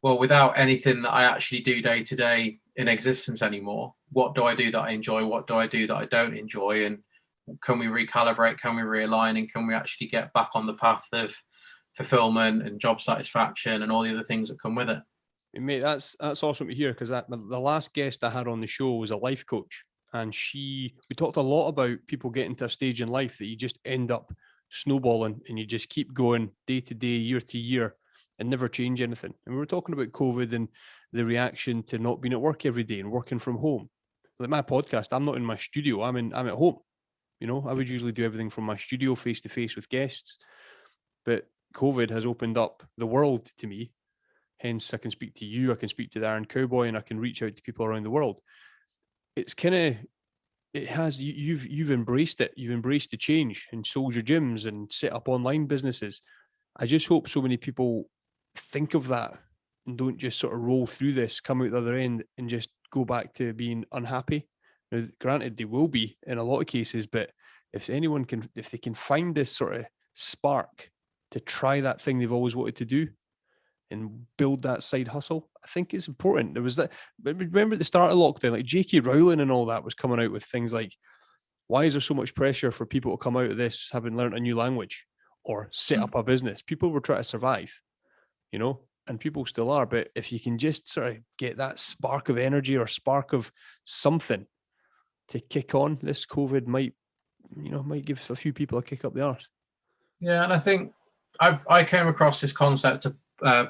well, without anything that I actually do day to day in existence anymore, what do I do that I enjoy? What do I do that I don't enjoy? And can we recalibrate? Can we realign? And can we actually get back on the path of fulfillment and job satisfaction and all the other things that come with it? Mate, that's awesome to hear, because the last guest I had on the show was a life coach, and we talked a lot about people getting to a stage in life that you just end up snowballing and you just keep going day to day, year to year, and never change anything. And we were talking about COVID and the reaction to not being at work every day and working from home. Like my podcast, I'm not in my studio, I'm at home. You know, I would usually do everything from my studio face to face with guests, but COVID has opened up the world to me. Hence, I can speak to you, I can speak to the Iron Cowboy, and I can reach out to people around the world. It's kind of, it has, you've embraced it. You've embraced the change and sold your gyms and set up online businesses. I just hope so many people think of that and don't just sort of roll through this, come out the other end and just go back to being unhappy. Now, granted, they will be in a lot of cases, but if anyone can, if they can find this sort of spark to try that thing they've always wanted to do and build that side hustle, I think it's important. There was that, but remember at the start of lockdown, like J.K. Rowling and all that was coming out with things like, why is there so much pressure for people to come out of this having learned a new language or set up a business? People were trying to survive, you know, and people still are. But if you can just sort of get that spark of energy or spark of something to kick on, this COVID might give a few people a kick up the arse. Yeah, and I think I came across this concept of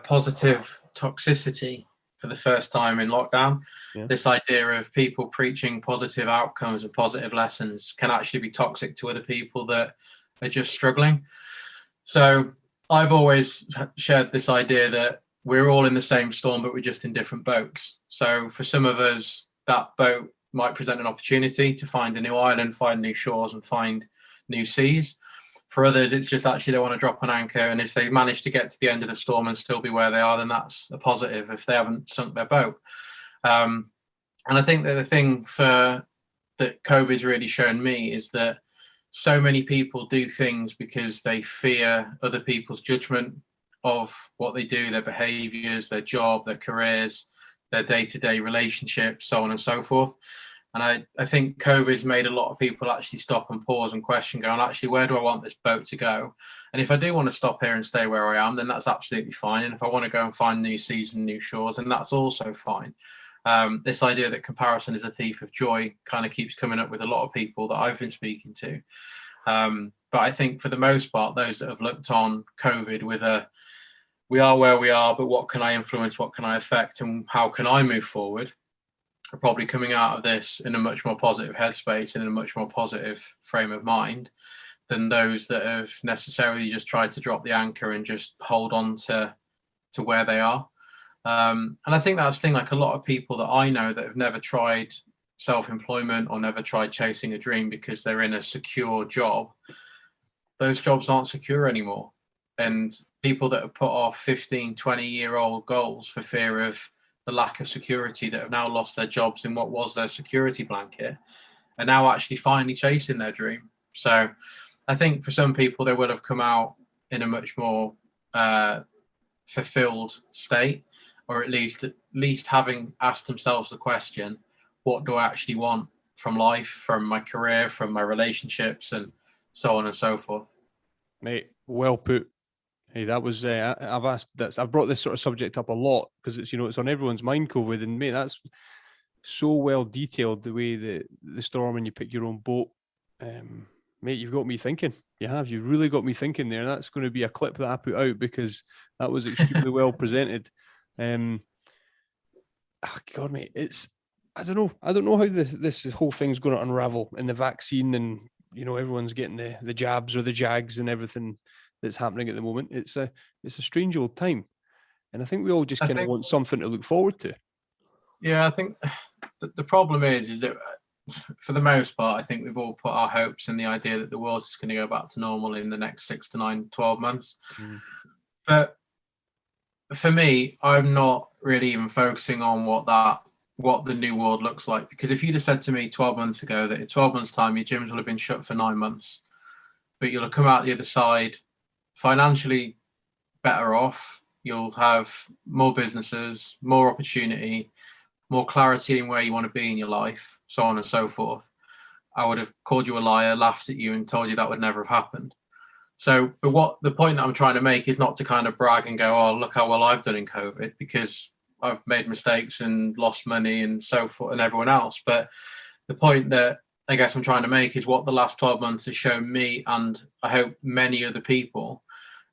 positive toxicity for the first time in lockdown. Yeah. This idea of people preaching positive outcomes and positive lessons can actually be toxic to other people that are just struggling. So I've always shared this idea that we're all in the same storm, but we're just in different boats. So for some of us, that boat might present an opportunity to find a new island, find new shores, and find new seas. For others, it's just actually they want to drop an anchor, and if they manage to get to the end of the storm and still be where they are, then that's a positive if they haven't sunk their boat. And I think that the thing that COVID's really shown me is that so many people do things because they fear other people's judgment of what they do, their behaviors, their job, their careers, their day-to-day relationships, so on and so forth. And I think COVID's made a lot of people actually stop and pause and question, going, actually, where do I want this boat to go? And if I do want to stop here and stay where I am, then that's absolutely fine. And if I want to go and find new seas and new shores, then that's also fine. This idea that comparison is a thief of joy kind of keeps coming up with a lot of people that I've been speaking to. But I think for the most part, those that have looked on COVID with we are where we are, but what can I influence? What can I affect? And how can I move forward? Are probably coming out of this in a much more positive headspace and in a much more positive frame of mind than those that have necessarily just tried to drop the anchor and just hold on to where they are. And I think that's the thing, like a lot of people that I know that have never tried self-employment or never tried chasing a dream because they're in a secure job, those jobs aren't secure anymore. And people that have put off 15, 20-year-old goals for fear of the lack of security, that have now lost their jobs in what was their security blanket, are now actually finally chasing their dream. So I think for some people, they would have come out in a much more fulfilled state, or at least having asked themselves the question, what do I actually want from life, from my career, from my relationships, and so on and so forth. Mate, well put. Hey, that was I've brought this sort of subject up a lot because it's it's on everyone's mind, COVID, and mate, that's so well detailed, the way the storm and you pick your own boat. Mate, you've got me thinking. You've really got me thinking there. That's going to be a clip that I put out because that was extremely well presented. God, mate, I don't know how this whole thing's going to unravel in the vaccine, and everyone's getting the jabs or the jags and everything that's happening at the moment. It's a strange old time, and I think we all just kind of want something to look forward to. Yeah, I think the problem is that for the most part, I think we've all put our hopes in the idea that the world's just going to go back to normal in the next 6 to 9, 12 months. But for me, I'm not really even focusing on what the new world looks like, because if you'd have said to me 12 months ago that in 12 months' time your gyms will have been shut for 9 months, but you'll have come out the other side financially better off, you'll have more businesses, more opportunity, more clarity in where you want to be in your life, so on and so forth, I would have called you a liar, laughed at you, and told you that would never have happened. So, but the point that I'm trying to make is not to kind of brag and go, oh, look how well I've done in COVID, because I've made mistakes and lost money and so forth, and everyone else. But the point that I guess I'm trying to make is what the last 12 months has shown me, and I hope many other people,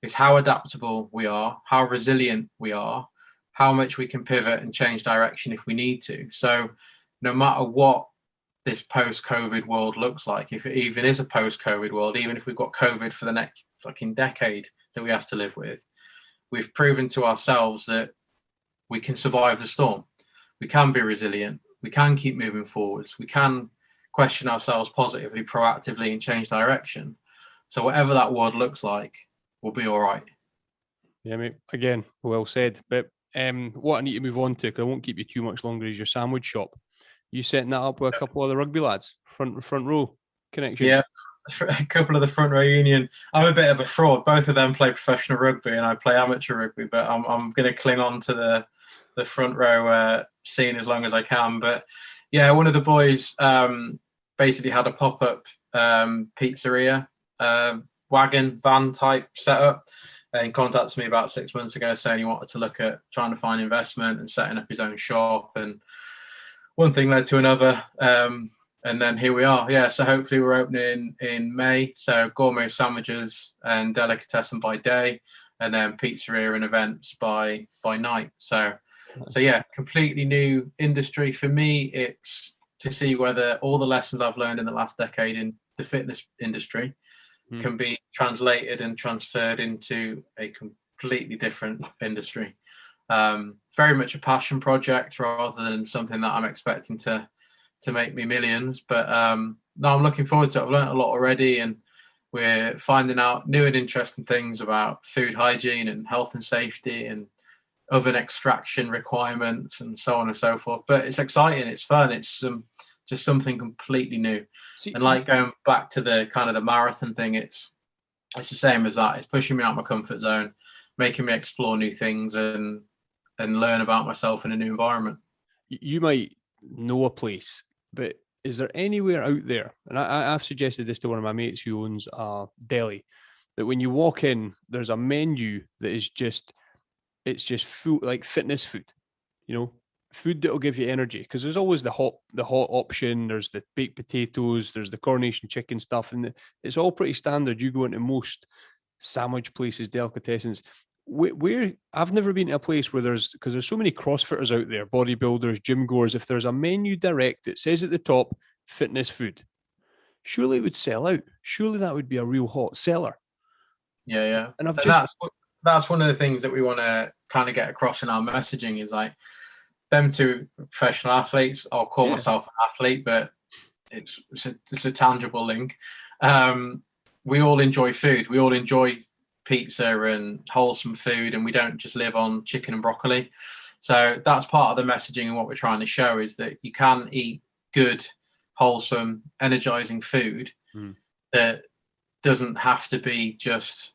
is how adaptable we are, how resilient we are, how much we can pivot and change direction if we need to. So no matter what this post-COVID world looks like, if it even is a post-COVID world, even if we've got COVID for the next fucking decade that we have to live with, we've proven to ourselves that we can survive the storm. We can be resilient. We can keep moving forwards. We can question ourselves positively, proactively, and change direction. So whatever that world looks like, we'll be all right. Yeah, mate. Again, well said. But what I need to move on to, because I won't keep you too much longer, is your sandwich shop. You setting that up with a couple of the rugby lads, front row connection? Yeah, a couple of the front row union. I'm a bit of a fraud. Both of them play professional rugby, and I play amateur rugby. But I'm going to cling on to the front row scene as long as I can. But yeah, one of the boys basically had a pop-up pizzeria, wagon van type setup, and contacted me about 6 months ago saying he wanted to look at trying to find investment and setting up his own shop. And one thing led to another. And then here we are. Yeah, so hopefully we're opening in May. So gourmet sandwiches and delicatessen by day, and then pizzeria and events by night. So yeah, completely new industry. For me, it's to see whether all the lessons I've learned in the last decade in the fitness industry can be translated and transferred into a completely different industry. Very much a passion project rather than something that I'm expecting to make me millions. But no, I'm looking forward to it. I've learned a lot already, and we're finding out new and interesting things about food hygiene and health and safety and oven extraction requirements and so on and so forth. But it's exciting, it's fun, it's just something completely new. And like going back to the kind of the marathon thing, it's the same as that. It's pushing me out of my comfort zone, making me explore new things and learn about myself in a new environment. You might know a place, but is there anywhere out there, and I've suggested this to one of my mates who owns a deli, that when you walk in, there's a menu that is just, it's just food, like fitness food, you know, food that will give you energy. Because there's always the hot option, there's the baked potatoes, there's the coronation chicken stuff, and it's all pretty standard. You go into most sandwich places, delicatessens. Where I've never been to a place where because there's so many CrossFitters out there, bodybuilders, gym goers. If there's a menu direct that says at the top fitness food, surely it would sell out. Surely that would be a real hot seller. Yeah. And that's one of the things that we want to kind of get across in our messaging is like them two professional athletes. I'll call myself an athlete, but it's a tangible link. We all enjoy food. We all enjoy pizza and wholesome food, and we don't just live on chicken and broccoli. So that's part of the messaging, and what we're trying to show is that you can eat good, wholesome, energizing food that doesn't have to be just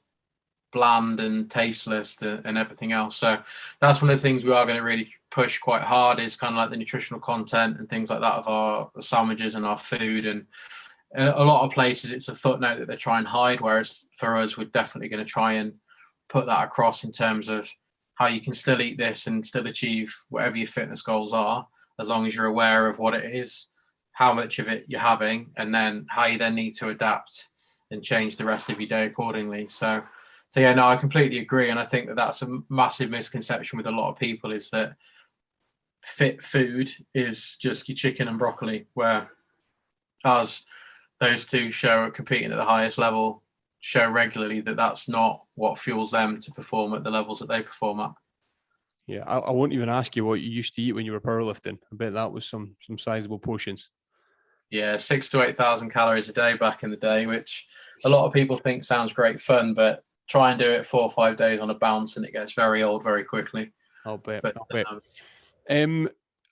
bland and tasteless and everything else. So that's one of the things we are going to really push quite hard, is kind of like the nutritional content and things like that of our sandwiches and our food. And a lot of places it's a footnote that they try and hide, whereas for us, we're definitely going to try and put that across in terms of how you can still eat this and still achieve whatever your fitness goals are, as long as you're aware of what it is, how much of it you're having, and then how you then need to adapt and change the rest of your day accordingly. So yeah, no, I completely agree. And I think that that's a massive misconception with a lot of people, is that fit food is just your chicken and broccoli, where as those two show competing at the highest level, show regularly that that's not what fuels them to perform at the levels that they perform at. Yeah, I won't even ask you what you used to eat when you were powerlifting. I bet that was some sizable portions. Yeah, 6,000 to 8,000 calories a day back in the day, which a lot of people think sounds great fun, but try and do it 4 or 5 days on a bounce and it gets very old very quickly. I'll bet.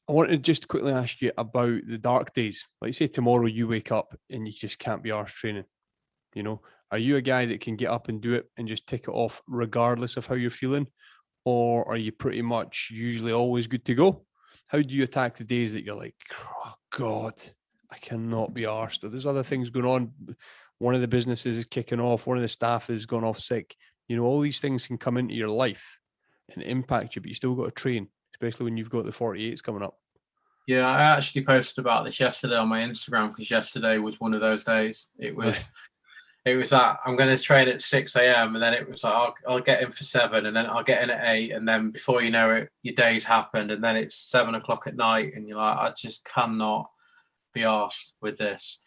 I want to just quickly ask you about the dark days. Like, say tomorrow you wake up and you just can't be arsed training. You know, are you a guy that can get up and do it and just tick it off regardless of how you're feeling? Or are you pretty much usually always good to go? How do you attack the days that you're like, oh God, I cannot be arsed? Or there's other things going on. One of the businesses is kicking off. One of the staff has gone off sick. You know, all these things can come into your life and impact you, but you still got to train, especially when you've got the 48s coming up. Yeah, I actually posted about this yesterday on my Instagram, because yesterday was one of those days. It was that I'm going to train at 6 a.m. and then it was like, I'll get in for 7 and then I'll get in at 8. And then before you know it, your day's happened and then it's 7 o'clock at night and you're like, I just cannot be asked with this.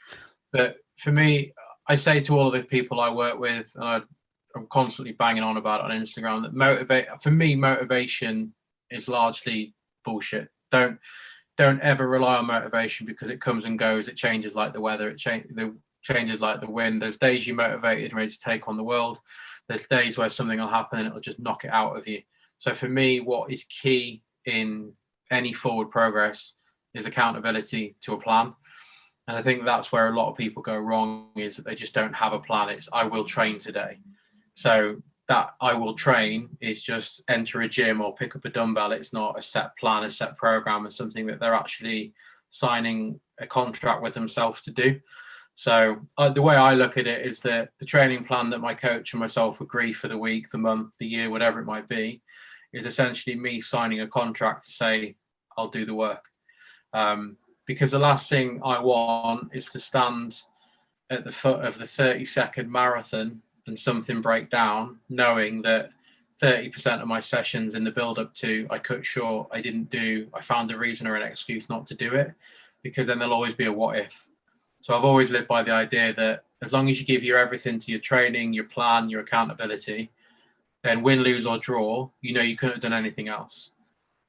But for me, I say to all of the people I work with, and I'm constantly banging on about it on Instagram, that motivation is largely bullshit. Don't ever rely on motivation, because it comes and goes. It changes like the weather. It changes like the wind. There's days you're motivated, ready to take on the world. There's days where something will happen and it'll just knock it out of you. So for me, what is key in any forward progress is accountability to a plan. And I think that's where a lot of people go wrong, is that they just don't have a plan. It's, I will train today. So that I will train is just enter a gym or pick up a dumbbell. It's not a set plan, a set program, and something that they're actually signing a contract with themselves to do. So the way I look at it is that the training plan that my coach and myself agree for the week, the month, the year, whatever it might be, is essentially me signing a contract to say, I'll do the work. Because the last thing I want is to stand at the foot of the 30-second marathon and something break down, knowing that 30% of my sessions in the build up to I cut short, I found a reason or an excuse not to do it, because then there'll always be a what if. So I've always lived by the idea that as long as you give your everything to your training, your plan, your accountability, then win, lose or draw, you know you couldn't have done anything else.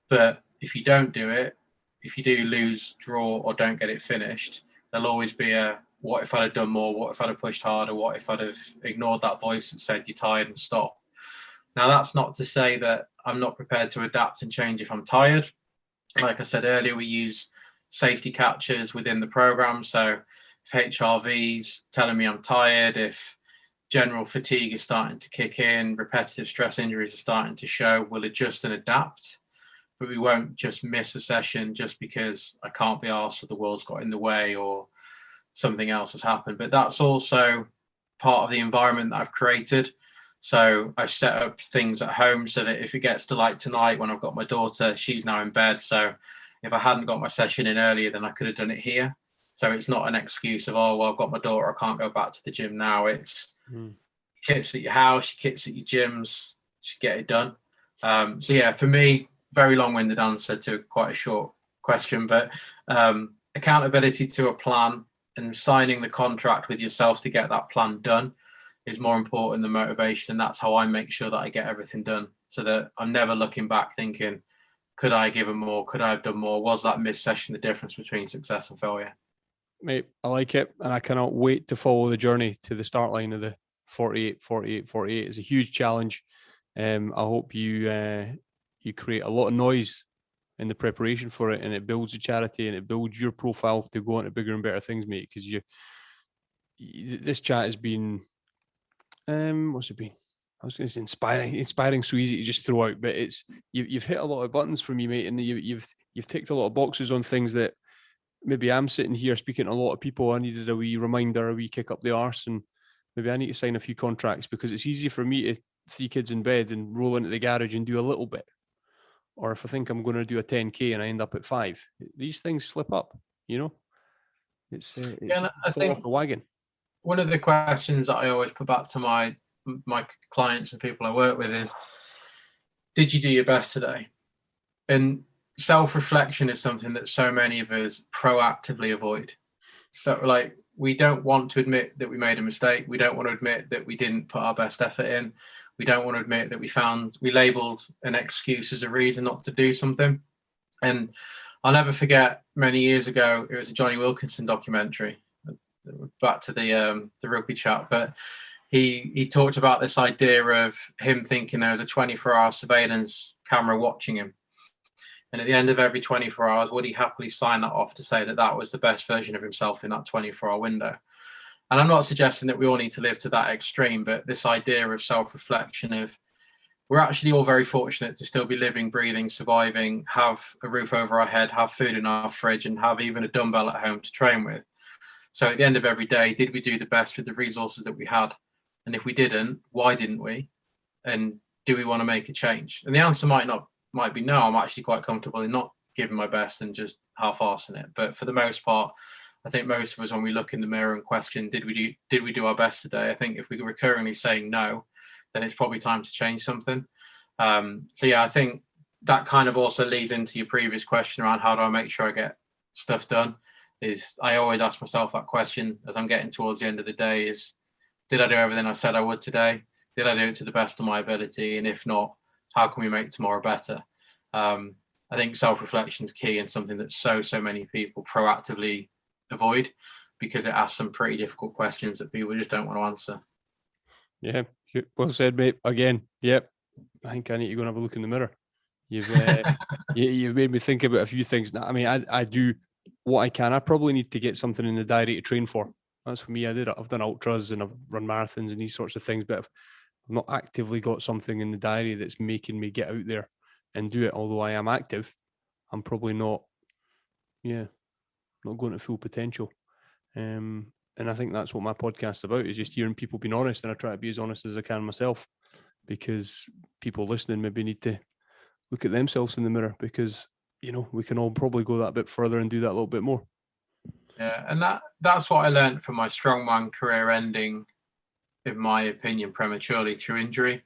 But if you don't do it, if you do lose, draw or don't get it finished, there'll always be a what if I'd have done more, what if I'd have pushed harder, what if I'd have ignored that voice that said you're tired and stop. Now that's not to say that I'm not prepared to adapt and change if I'm tired. Like I said earlier, we use safety catchers within the program. So if HRV's telling me I'm tired, if general fatigue is starting to kick in, repetitive stress injuries are starting to show, we'll adjust and adapt. But we won't just miss a session just because I can't be asked or the world's got in the way or something else has happened. But that's also part of the environment that I've created. So I've set up things at home so that if it gets to like tonight when I've got my daughter, she's now in bed. So if I hadn't got my session in earlier, then I could have done it here. So it's not an excuse of, oh, well, I've got my daughter, I can't go back to the gym now. It's kits at your house, kits at your gyms, just get it done. So yeah, for me, very long-winded answer to quite a short question, but accountability to a plan and signing the contract with yourself to get that plan done is more important than motivation. And that's how I make sure that I get everything done, so that I'm never looking back thinking, could I have given more? Could I have done more? Was that missed session the difference between success and failure? Mate, I like it. And I cannot wait to follow the journey to the start line of the 48, 48, 48. It's a huge challenge. I hope you create a lot of noise in the preparation for it, and it builds the charity and it builds your profile to go into bigger and better things, mate. Because this chat has been, what's it been? I was going to say inspiring, so easy to just throw out, but it's you've hit a lot of buttons for me, mate, and you've ticked a lot of boxes on things that maybe I'm sitting here speaking to a lot of people. I needed a wee reminder, a wee kick up the arse, and maybe I need to sign a few contracts, because it's easy for me to 3 kids in bed and roll into the garage and do a little bit. Or if I think I'm going to do a 10K and I end up at 5, these things slip up, you know? It's I think off the wagon. One of the questions that I always put back to my clients and people I work with is, did you do your best today? And self-reflection is something that so many of us proactively avoid. So like, we don't want to admit that we made a mistake. We don't want to admit that we didn't put our best effort in. We don't want to admit that we labeled an excuse as a reason not to do something. And I'll never forget, many years ago, it was a Johnny Wilkinson documentary, back to the rugby chat, but he talked about this idea of him thinking there was a 24-hour surveillance camera watching him. And at the end of every 24 hours, would he happily sign that off to say that that was the best version of himself in that 24-hour window? And I'm not suggesting that we all need to live to that extreme, but this idea of self-reflection of, we're actually all very fortunate to still be living, breathing, surviving, have a roof over our head, have food in our fridge, and have even a dumbbell at home to train with. So at the end of every day, did we do the best with the resources that we had? And if we didn't, why didn't we? And do we want to make a change? And the answer might be no. I'm actually quite comfortable in not giving my best and just half-arsing it. But for the most part, I think most of us, when we look in the mirror and question, did we do our best today? I think if we're recurringly saying no, then it's probably time to change something. So yeah, I think that kind of also leads into your previous question around how do I make sure I get stuff done. is I always ask myself that question as I'm getting towards the end of the day is, did I do everything I said I would today? Did I do it to the best of my ability? And if not, how can we make tomorrow better? I think self-reflection is key and something that so many people proactively avoid because it asks some pretty difficult questions that people just don't want to answer. Yeah, well said, mate. Again, yep. I think I need to go and have a look in the mirror. You've you've made me think about a few things. I mean, I do what I can. I probably need to get something in the diary to train for. That's for me. I've done ultras and I've run marathons and these sorts of things, but I've not actively got something in the diary that's making me get out there and do it. Although I am active, I'm probably not going to full potential. And I think that's what my podcast's about, is just hearing people being honest, and I try to be as honest as I can myself, because people listening maybe need to look at themselves in the mirror, because we can all probably go that bit further and do that a little bit more. Yeah, and that's what I learned from my strongman career ending, in my opinion, prematurely through injury.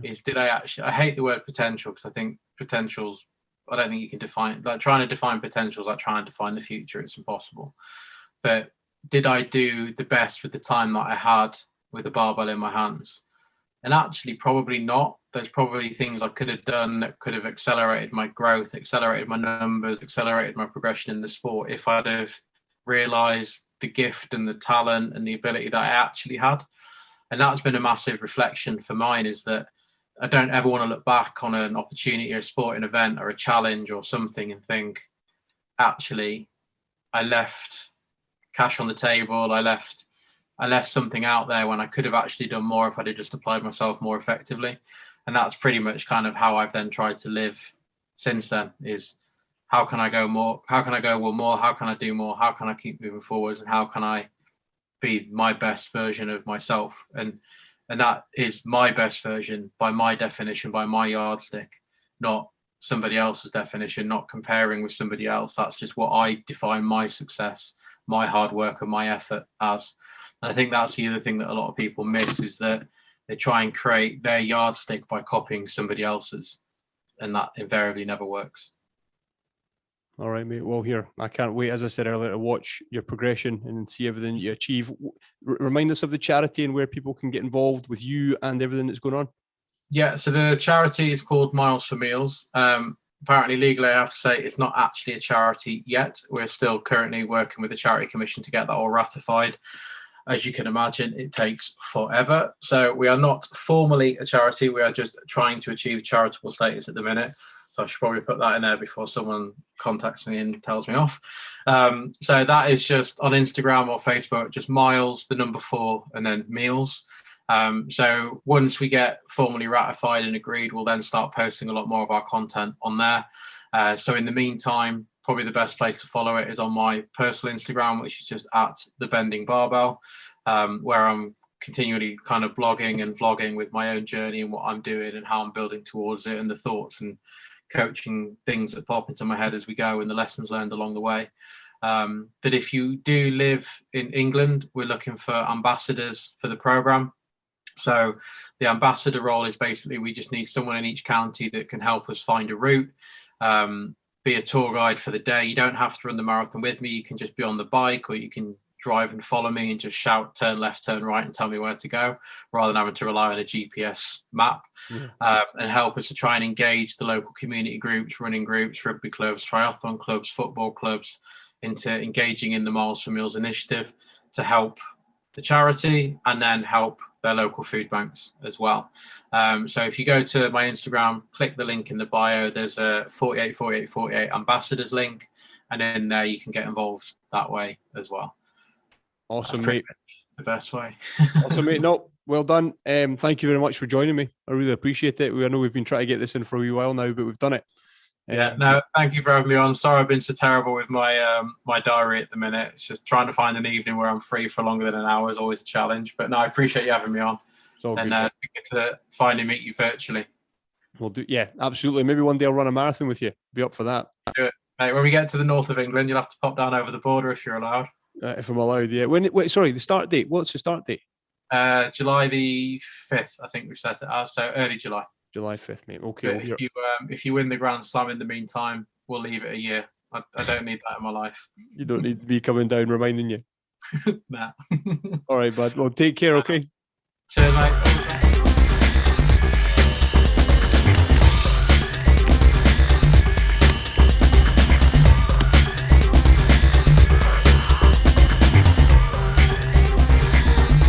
Is I hate the word potential, because I think potentials, I don't think you can define, like trying to define potentials, like trying to define the future, it's impossible. But did I do the best with the time that I had with the barbell in my hands? And actually, probably not. There's probably things I could have done that could have accelerated my growth, accelerated my numbers, accelerated my progression in the sport if I'd have realised the gift and the talent and the ability that I actually had. And that's been a massive reflection for mine, is that I don't ever want to look back on an opportunity or a sporting event or a challenge or something and think, actually, I left cash on the table. I left something out there when I could have actually done more if I'd have just applied myself more effectively. And that's pretty much kind of how I've then tried to live since then, is how can I go more? How can I go more? How can I do more? How can I keep moving forward? And how can I be my best version of myself? And that is my best version by my definition, by my yardstick, not somebody else's definition, not comparing with somebody else. That's just what I define my success, my hard work and my effort as. And I think that's the other thing that a lot of people miss, is that they try and create their yardstick by copying somebody else's, and that invariably never works. All right, mate. Well, here, I can't wait, as I said earlier, to watch your progression and see everything you achieve. Remind us of the charity and where people can get involved with you and everything that's going on. Yeah, so the charity is called Miles for Meals. Apparently, legally, I have to say it's not actually a charity yet. We're still currently working with the Charity Commission to get that all ratified. As you can imagine, it takes forever. So we are not formally a charity. We are just trying to achieve charitable status at the minute. So I should probably put that in there before someone contacts me and tells me off. So that is just on Instagram or Facebook, just Miles, the number 4, and then Meals. So once we get formally ratified and agreed, we'll then start posting a lot more of our content on there. So in the meantime, probably the best place to follow it is on my personal Instagram, which is just at the Bending Barbell, where I'm continually kind of blogging and vlogging with my own journey and what I'm doing and how I'm building towards it, and the thoughts and coaching things that pop into my head as we go and the lessons learned along the way. But if you do live in England, we're looking for ambassadors for the program. So the ambassador role is basically, we just need someone in each county that can help us find a route, be a tour guide for the day. You don't have to run the marathon with me. You can just be on the bike, or you can drive and follow me and just shout, turn left, turn right, and tell me where to go, rather than having to rely on a GPS map. And help us to try and engage the local community groups, running groups, rugby clubs, triathlon clubs, football clubs, into engaging in the Miles for Meals initiative to help the charity and then help their local food banks as well. So if you go to my Instagram, click the link in the bio, there's a 48 ambassadors link, and in there you can get involved that way as well. Awesome, mate. The best way. Awesome, mate. No, well done. Thank you very much for joining me. I really appreciate it. I know we've been trying to get this in for a wee while now, but we've done it. No, thank you for having me on. Sorry I've been so terrible with my my diary at the minute. It's just trying to find an evening where I'm free for longer than an hour is always a challenge. But no, I appreciate you having me on. And get to finally meet you virtually. We'll do, yeah, absolutely. Maybe one day I'll run a marathon with you. Be up for that. Do it, mate. When we get to the north of England, you'll have to pop down over the border if you're allowed. If I'm allowed, yeah. Sorry, the start date. What's the start date? July the 5th, I think we've set it as. So early July. July 5th, mate. Okay. If you win the Grand Slam in the meantime, we'll leave it a year I don't need that in my life. You don't need me coming down reminding you. Nah. All right, bud. Well, take care, okay? Cheers, mate.